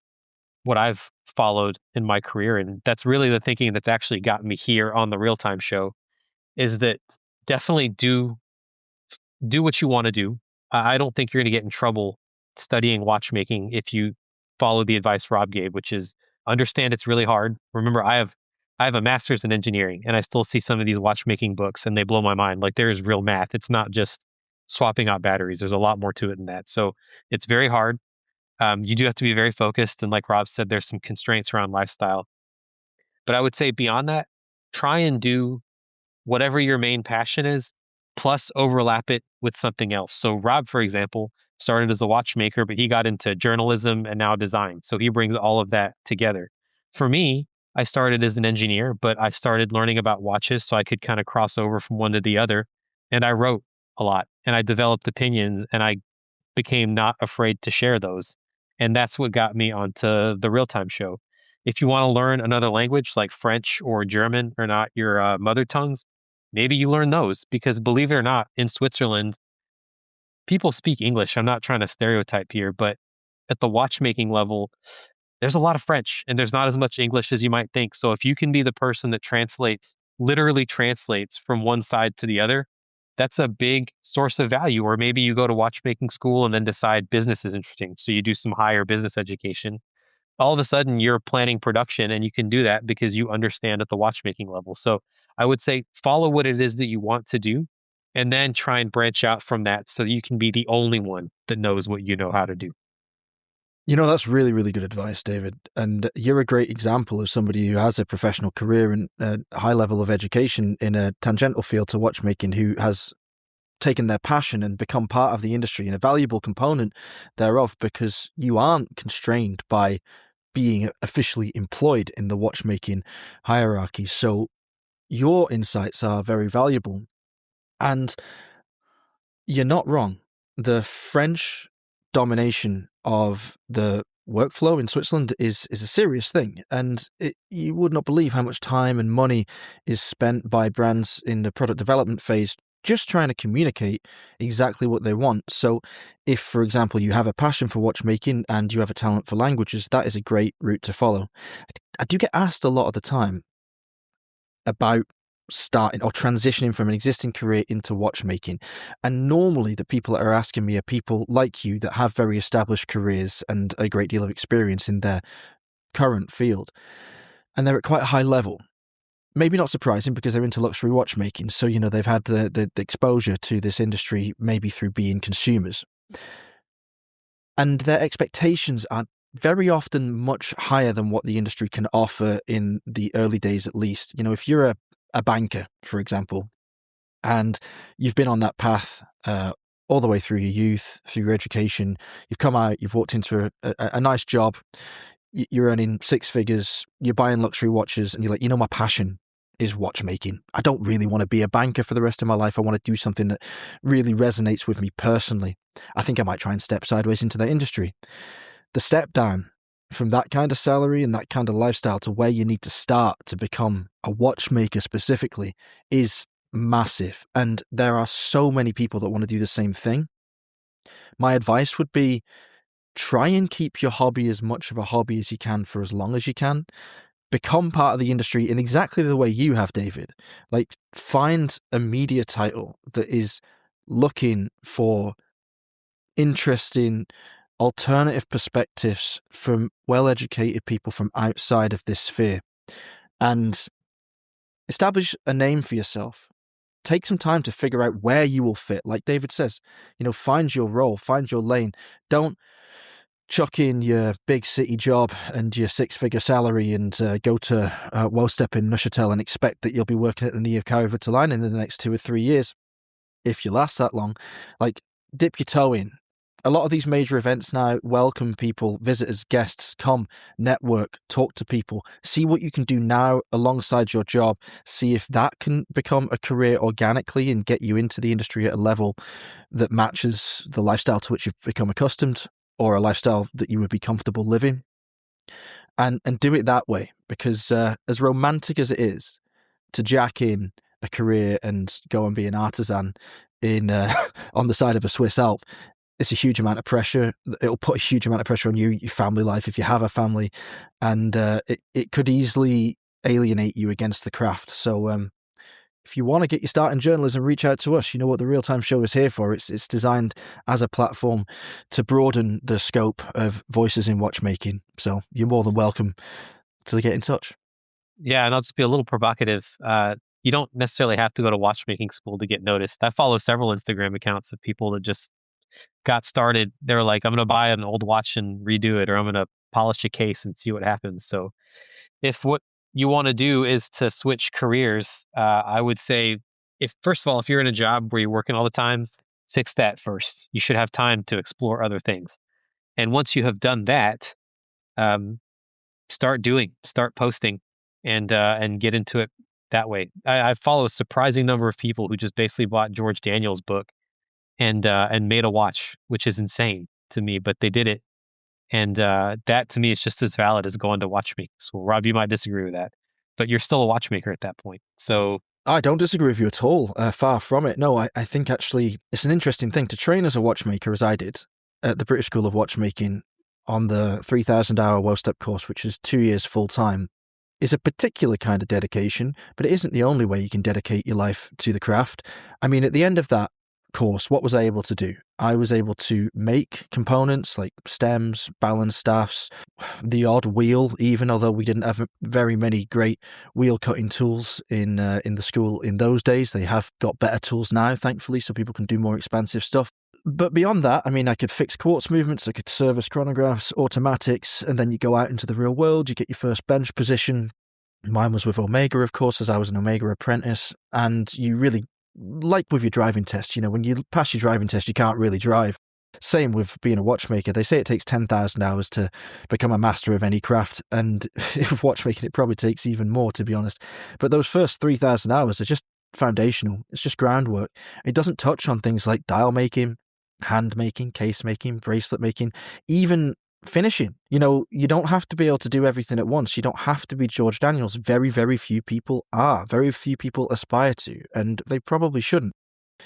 what I've followed in my career, and that's really the thinking that's actually gotten me here on the Real Time Show, is that definitely do what you want to do. I don't think you're going to get in trouble studying watchmaking if you follow the advice Rob gave, which is understand it's really hard. Remember, I have a master's in engineering, and I still see some of these watchmaking books and they blow my mind. Like, there is real math. It's not just swapping out batteries. There's a lot more to it than that. So it's very hard. You do have to be very focused, and like Rob said, there's some constraints around lifestyle. But I would say beyond that, try and do whatever your main passion is, plus overlap it with something else. So Rob, for example, started as a watchmaker, but he got into journalism and now design. So he brings all of that together. For me, I started as an engineer, but I started learning about watches so I could kind of cross over from one to the other. And I wrote a lot, and I developed opinions, and I became not afraid to share those. And that's what got me onto the Real Time Show. If you want to learn another language like French or German, or not your mother tongues, maybe you learn those, because believe it or not, in Switzerland, people speak English. I'm not trying to stereotype here, but at the watchmaking level, there's a lot of French and there's not as much English as you might think. So if you can be the person that literally translates from one side to the other, that's a big source of value. Or maybe you go to watchmaking school and then decide business is interesting, so you do some higher business education. all of a sudden you're planning production, and you can do that because you understand at the watchmaking level. So I would say follow what it is that you want to do, and then try and branch out from that so you can be the only one that knows what you know how to do. That's really, really good advice, David. And you're a great example of somebody who has a professional career and a high level of education in a tangential field to watchmaking, who has taken their passion and become part of the industry and a valuable component thereof, because you aren't constrained by being officially employed in the watchmaking hierarchy. So your insights are very valuable. And you're not wrong. The French domination of the workflow in Switzerland is a serious thing. And you would not believe how much time and money is spent by brands in the product development phase just trying to communicate exactly what they want. So if, for example, you have a passion for watchmaking and you have a talent for languages, that is a great route to follow. I do get asked a lot of the time about starting or transitioning from an existing career into watchmaking. And normally the people that are asking me are people like you that have very established careers and a great deal of experience in their current field. And they're at quite a high level. Maybe not surprising because they're into luxury watchmaking. So, they've had the exposure to this industry maybe through being consumers. And their expectations are very often much higher than what the industry can offer in the early days, at least. If you're a banker, for example, and you've been on that path all the way through your youth, through your education, you've come out, you've walked into a nice job, you're earning six figures, you're buying luxury watches, and you're like, my passion is watchmaking. I don't really want to be a banker for the rest of my life. I want to do something that really resonates with me personally. I think I might try and step sideways into that industry. The step down from that kind of salary and that kind of lifestyle to where you need to start to become a watchmaker specifically is massive. And there are so many people that want to do the same thing. My advice would be try and keep your hobby as much of a hobby as you can for as long as you can. Become part of the industry in exactly the way you have, David. Like, find a media title that is looking for interesting alternative perspectives from well-educated people from outside of this sphere, and establish a name for yourself. Take some time to figure out where you will fit. Like David says, find your role, find your lane. Don't chuck in your big city job and your six-figure salary and go to Wostep in Neuchâtel and expect that you'll be working at the Neo Line in the next 2 or 3 years. If you last that long, dip your toe in. A lot of these major events now welcome people, visitors, guests, come, network, talk to people, see what you can do now alongside your job, see if that can become a career organically and get you into the industry at a level that matches the lifestyle to which you've become accustomed, or a lifestyle that you would be comfortable living. And do it that way, because as romantic as it is to jack in a career and go and be an artisan in on the side of a Swiss Alp, it's a huge amount of pressure. It'll put a huge amount of pressure on you, your family life, if you have a family, and it could easily alienate you against the craft. So if you want to get your start in journalism, reach out to us. You know what the Real Time Show is here for. It's designed as a platform to broaden the scope of voices in watchmaking. So you're more than welcome to get in touch. Yeah, and I'll just be a little provocative. You don't necessarily have to go to watchmaking school to get noticed. I follow several Instagram accounts of people that just got started. They're like, I'm going to buy an old watch and redo it, or I'm going to polish a case and see what happens. So if what you want to do is to switch careers, I would say, first of all, if you're in a job where you're working all the time, fix that first. You should have time to explore other things. And once you have done that, start posting and get into it that way. I follow a surprising number of people who just basically bought George Daniels' book and made a watch, which is insane to me, but they did it. And that to me is just as valid as going to watchmaking school. Rob, you might disagree with that, but you're still a watchmaker at that point. So I don't disagree with you at all. Far from it. No, I think actually it's an interesting thing to train as a watchmaker, as I did at the British School of Watchmaking on the 3,000-hour Wostep course, which is 2 years full time, is a particular kind of dedication, but it isn't the only way you can dedicate your life to the craft. I mean, at the end of that, course, what was I able to do? I was able to make components like stems, balance staffs, the odd wheel, even although we didn't have very many great wheel cutting tools in the school in those days. They have got better tools now, thankfully, so people can do more expansive stuff. But beyond that, I mean, I could fix quartz movements, I could service chronographs, automatics, and then you go out into the real world, you get your first bench position. Mine was with Omega, of course, as I was an Omega apprentice, and you really, like with your driving test, when you pass your driving test, you can't really drive. Same with being a watchmaker. They say it takes 10,000 hours to become a master of any craft, and with watchmaking, it probably takes even more, to be honest. But those first 3,000 hours are just foundational. It's just groundwork. It doesn't touch on things like dial making, hand making, case making, bracelet making, even finishing. You don't have to be able to do everything at once. You don't have to be George Daniels. Very, very few people are. Very few people aspire to, and they probably shouldn't.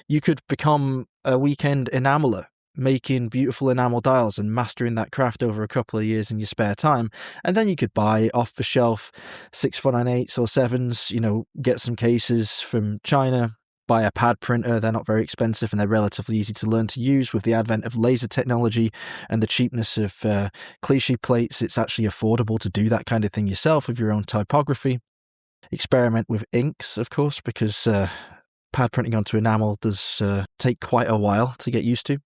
You could become a weekend enameler, making beautiful enamel dials and mastering that craft over a couple of years in your spare time. And then you could buy off the shelf 6498s or 7s, get some cases from China, buy a pad printer. They're not very expensive and they're relatively easy to learn to use. With the advent of laser technology and the cheapness of cliche plates, it's actually affordable to do that kind of thing yourself with your own typography. Experiment with inks, of course, because pad printing onto enamel does take quite a while to get used to.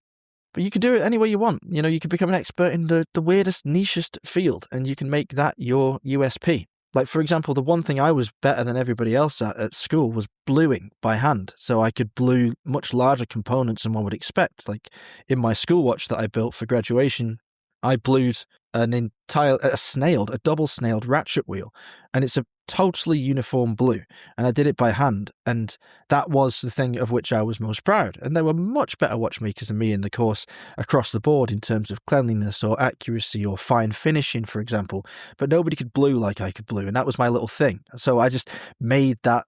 But you can do it any way you want. You can become an expert in the weirdest, nichest field, and you can make that your USP. Like, for example, the one thing I was better than everybody else at school was bluing by hand. So I could blue much larger components than one would expect. Like, in my school watch that I built for graduation, I blued a double snailed ratchet wheel, and it's a totally uniform blue, and I did it by hand, and that was the thing of which I was most proud. And there were much better watchmakers than me in the course across the board in terms of cleanliness or accuracy or fine finishing, for example, but nobody could blue like I could blue, and that was my little thing. So I just made that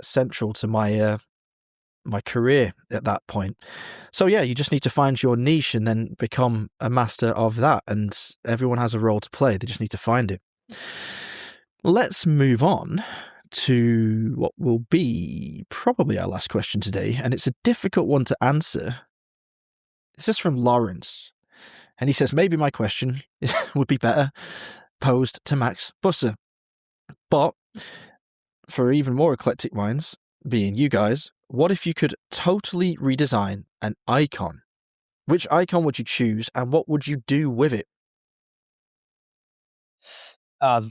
central to my my career at that point. So yeah, you just need to find your niche and then become a master of that, and everyone has a role to play. They just need to find it. Let's move on to what will be probably our last question today, and it's a difficult one to answer. This is from Lawrence, and he says, maybe my question would be better posed to Max Busser. But for even more eclectic minds, being you guys, what if you could totally redesign an icon? Which icon would you choose, and what would you do with it?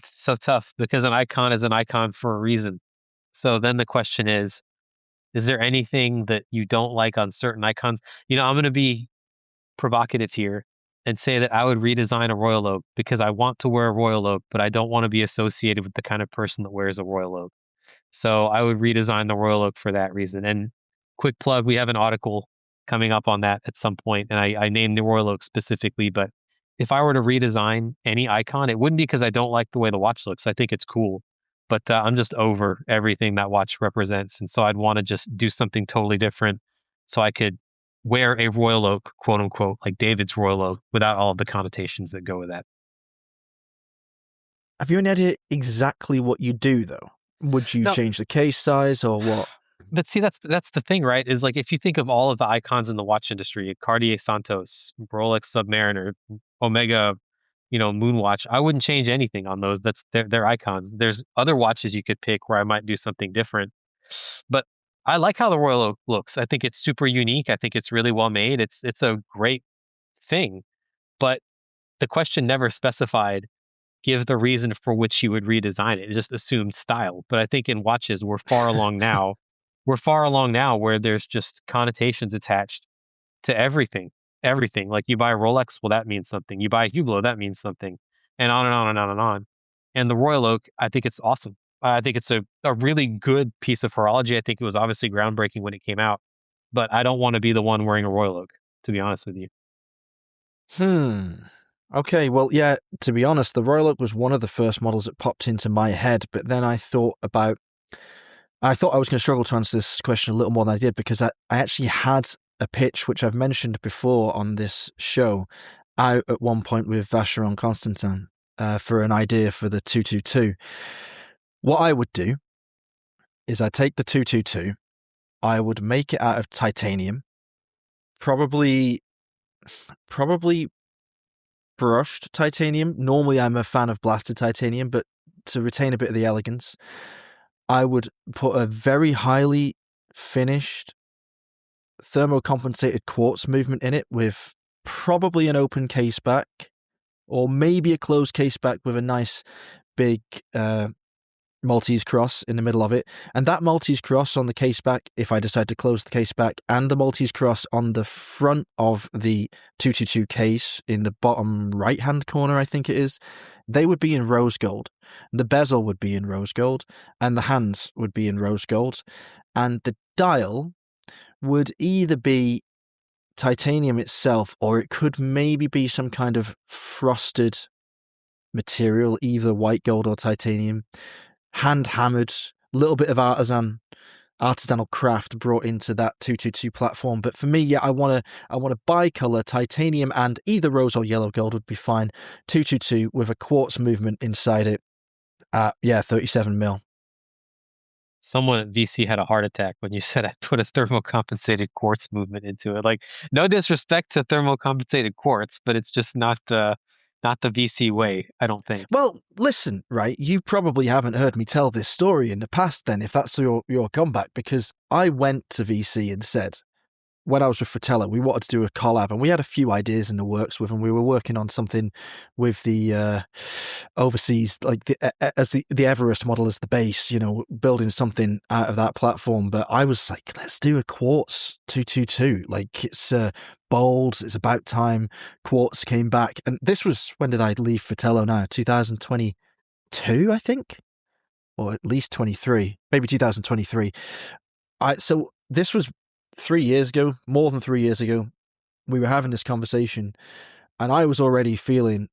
So tough, because an icon is an icon for a reason. So then the question is there anything that you don't like on certain icons? I'm going to be provocative here and say that I would redesign a royal oak because I want to wear a royal oak, but I don't want to be associated with the kind of person that wears a royal oak. So I would redesign the royal oak for that reason. And quick plug, we have an article coming up on that at some point, and I named the royal oak specifically. But if I were to redesign any icon, it wouldn't be because I don't like the way the watch looks. I think it's cool, but I'm just over everything that watch represents. And so I'd want to just do something totally different so I could wear a royal oak, quote unquote, like David's royal oak, without all of the connotations that go with that. Have you any idea exactly what you do, though? Would you change the case size or what? But see, that's the thing, right? Is like, if you think of all of the icons in the watch industry, Cartier Santos, Rolex Submariner, Omega, Moonwatch, I wouldn't change anything on those. That's their icons. There's other watches you could pick where I might do something different. But I like how the Royal Oak looks. I think it's super unique. I think it's really well made. It's a great thing. But the question never specified give the reason for which you would redesign it. It just assumed style. But I think in watches, we're far along now. We're far along now where there's just connotations attached to everything. Everything. Like, you buy a Rolex, well, that means something. You buy a Hublot, that means something. And on and on and on and on. And the Royal Oak, I think it's awesome. I think it's a really good piece of horology. I think it was obviously groundbreaking when it came out. But I don't want to be the one wearing a Royal Oak, to be honest with you. Okay, well, yeah, to be honest, the Royal Oak was one of the first models that popped into my head, but then I thought I was going to struggle to answer this question a little more than I did, because I actually had a pitch, which I've mentioned before on this show, out at one point with Vacheron Constantin for an idea for the 222. What I would do is I take the 222, I would make it out of titanium, Probably brushed titanium. Normally, I'm a fan of blasted titanium, but to retain a bit of the elegance, I would put a very highly finished thermocompensated quartz movement in it with probably an open case back or maybe a closed case back with a nice big Maltese cross in the middle of it. And that Maltese cross on the case back, if I decide to close the case back, and the Maltese cross on the front of the 222 case in the bottom right hand corner, I think it is, they would be in rose gold. The bezel would be in rose gold, and the hands would be in rose gold. And the dial would either be titanium itself, or it could maybe be some kind of frosted material, either white gold or titanium, hand hammered, little bit of artisanal craft brought into that 222 platform. But for me, yeah, I want to bicolor titanium, and either rose or yellow gold would be fine. 222 with a quartz movement inside it at 37 mil. Someone at VC had a heart attack when you said I put a thermocompensated quartz movement into it. Like, no disrespect to thermocompensated quartz, but it's just not the VC way, I don't think. Well, listen, right, you probably haven't heard me tell this story in the past then, if that's your comeback, because I went to VC and said, when I was with Fratello, we wanted to do a collab, and we had a few ideas in the works with them. We were working on something with the overseas, like the Everest model as the base, you know, building something out of that platform. But I was like, let's do a quartz 222. Like, it's bold. It's about time quartz came back. And this was, when did I leave Fratello now? 2022, I think, or at least 23, maybe 2023. So this was 3 years ago, more than 3 years ago. We were having this conversation, and I was already feeling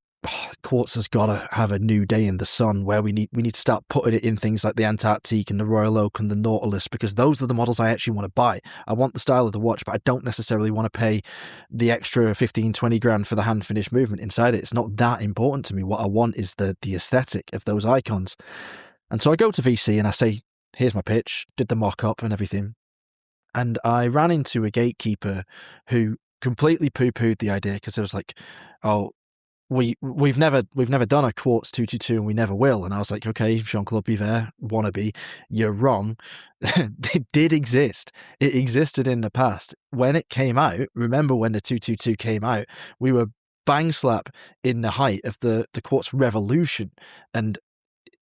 quartz has got to have a new day in the sun, where we need to start putting it in things like the Antarctique and the Royal Oak and the Nautilus, because those are the models I actually want to buy. I want the style of the watch, but I don't necessarily want to pay the extra 15-20 grand for the hand finished movement inside it. It's not that important to me. What I want is the aesthetic of those icons. And so I go to VC and I say, here's my pitch, did the mock-up and everything. And I ran into a gatekeeper who completely poo-pooed the idea, because it was like, oh, we've never done a quartz 222 and we never will. And I was like, okay, Jean-Claude Biver, wannabe, you're wrong. It did exist. It existed in the past. When it came out, remember when the 222 came out, we were bang slap in the height of the quartz revolution. And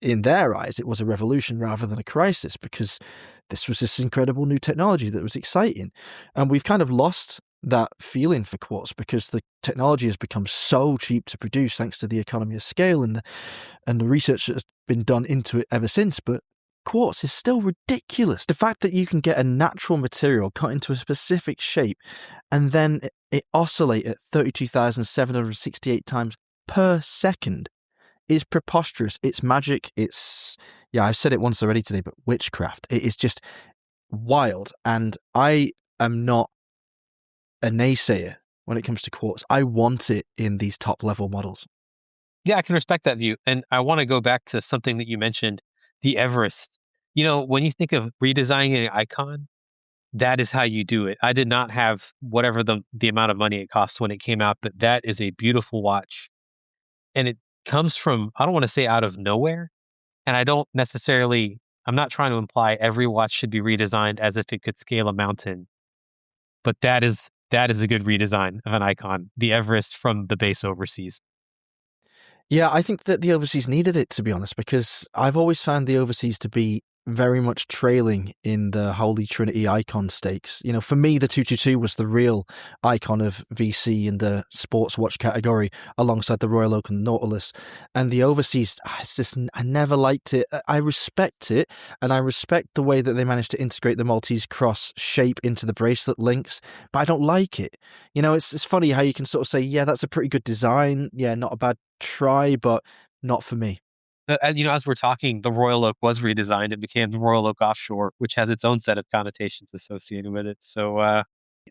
in their eyes, it was a revolution rather than a crisis, because this was this incredible new technology that was exciting. And we've kind of lost that feeling for quartz, because the technology has become so cheap to produce thanks to the economy of scale and the research that has been done into it ever since. But quartz is still ridiculous. The fact that you can get a natural material cut into a specific shape and then it oscillate at 32,768 times per second is preposterous. It's magic. It's, I've said it once already today, but witchcraft. It is just wild. And I am not a naysayer when it comes to quartz. I want it in these top level models. Yeah, I can respect that view. And I want to go back to something that you mentioned, the Everest. You know, when you think of redesigning an icon, that is how you do it. I did not have whatever the amount of money it cost when it came out, but that is a beautiful watch. And it comes from, I don't want to say out of nowhere. And I'm not trying to imply every watch should be redesigned as if it could scale a mountain. But that is a good redesign of an icon, the Everest from the base overseas. Yeah, I think that the overseas needed it, to be honest, because I've always found the overseas to be very much trailing in the Holy Trinity icon stakes. You know, for me, the 222 was the real icon of VC in the sports watch category, alongside the Royal Oak and Nautilus. And the overseas, I never liked it. I respect it, and I respect the way that they managed to integrate the Maltese cross shape into the bracelet links, but I don't like it. You know, it's funny how you can sort of say, yeah, that's a pretty good design. Yeah, not a bad try, but not for me. As we're talking, the Royal Oak was redesigned and became the Royal Oak Offshore, which has its own set of connotations associated with it. So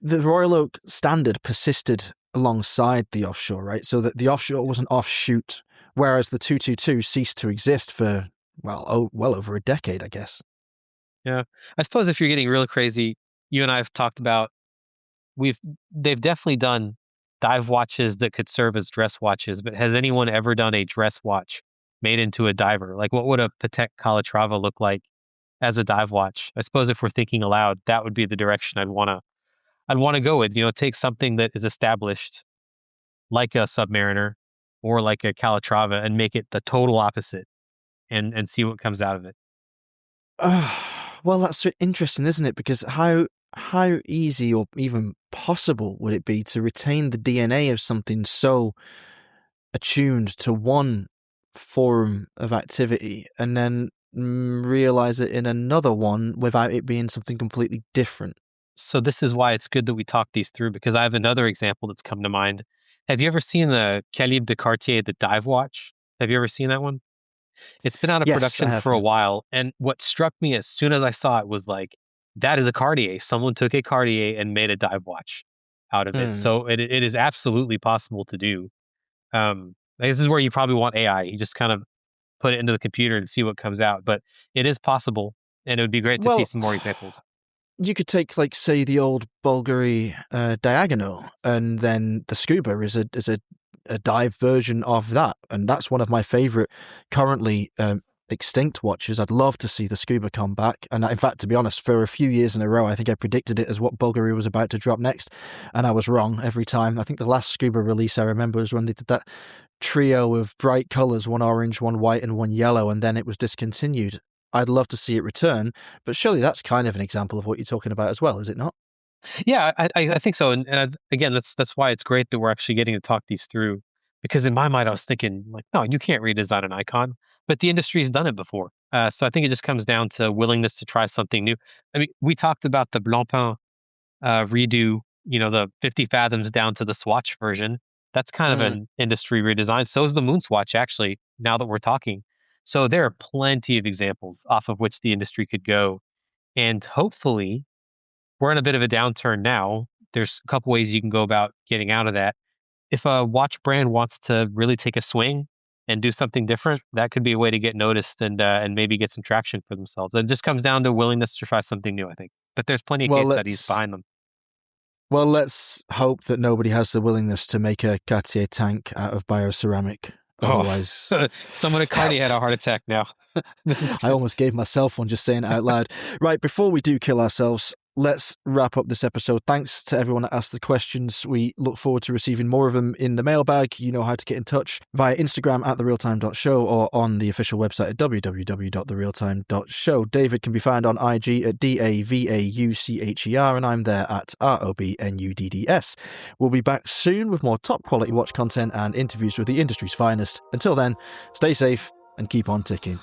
the Royal Oak standard persisted alongside the offshore, right? So that the offshore was an offshoot, whereas the 222 ceased to exist for, well over a decade, I guess. Yeah. I suppose if you're getting real crazy, you and I have talked about they've definitely done dive watches that could serve as dress watches, but has anyone ever done a dress watch made into a diver? Like, what would a Patek Calatrava look like as a dive watch? I suppose if we're thinking aloud, that would be the direction I'd want to go with. Take something that is established, like a Submariner or like a Calatrava, and make it the total opposite, and see what comes out of it. Well, that's interesting, isn't it? Because how easy or even possible would it be to retain the DNA of something so attuned to one form of activity and then realize it in another one without it being something completely different? So this is why it's good that we talk these through, because I have another example that's come to mind. Have you ever seen the Calibre de Cartier, the dive watch? Have you ever seen that one? It's been out of Yes, I production have. for a while, and what struck me as soon as I saw it was like, that is a Cartier. Someone took a Cartier and made a dive watch out of it. Mm. So it is absolutely possible to do. This is where you probably want AI. You just kind of put it into the computer and see what comes out. But it is possible, and it would be great to see Well, some more examples. you could take, like, say, the old Bulgari Diagonal, and then the Scuba is a dive version of that, and that's one of my favourite currently extinct watches. I'd love to see the Scuba come back, and in fact, to be honest, for a few years in a row, I think I predicted it as what Bulgari was about to drop next, and I was wrong every time. I think the last Scuba release I remember was when they did that trio of bright colours, one orange, one white, and one yellow, and then it was discontinued. I'd love to see it return, but surely that's kind of an example of what you're talking about as well, is it not? Yeah, I think so. Again, that's why it's great that we're actually getting to talk these through. Because in my mind, I was thinking like, no, you can't redesign an icon, but the industry's done it before. So I think it just comes down to willingness to try something new. I mean, we talked about the Blancpain redo, the 50 fathoms down to the Swatch version. That's kind of an industry redesign. So is the Moonswatch, actually, now that we're talking. So there are plenty of examples off of which the industry could go. And hopefully, we're in a bit of a downturn now. There's a couple ways you can go about getting out of that. If a watch brand wants to really take a swing and do something different, that could be a way to get noticed and maybe get some traction for themselves. It just comes down to willingness to try something new, I think. But there's plenty of case studies behind them. Well, let's hope that nobody has the willingness to make a Cartier tank out of bioceramic. Otherwise, someone at Cartier had a heart attack now. I almost gave myself one just saying it out loud. Right, before we do kill ourselves, let's wrap up this episode. Thanks to everyone that asked the questions. We look forward to receiving more of them in the mailbag. You know how to get in touch via Instagram at therealtime.show or on the official website at www.therealtime.show. David can be found on IG at DAVAUCHER, and I'm there at ROBNUDDS. We'll be back soon with more top quality watch content and interviews with the industry's finest. Until then, stay safe and keep on ticking.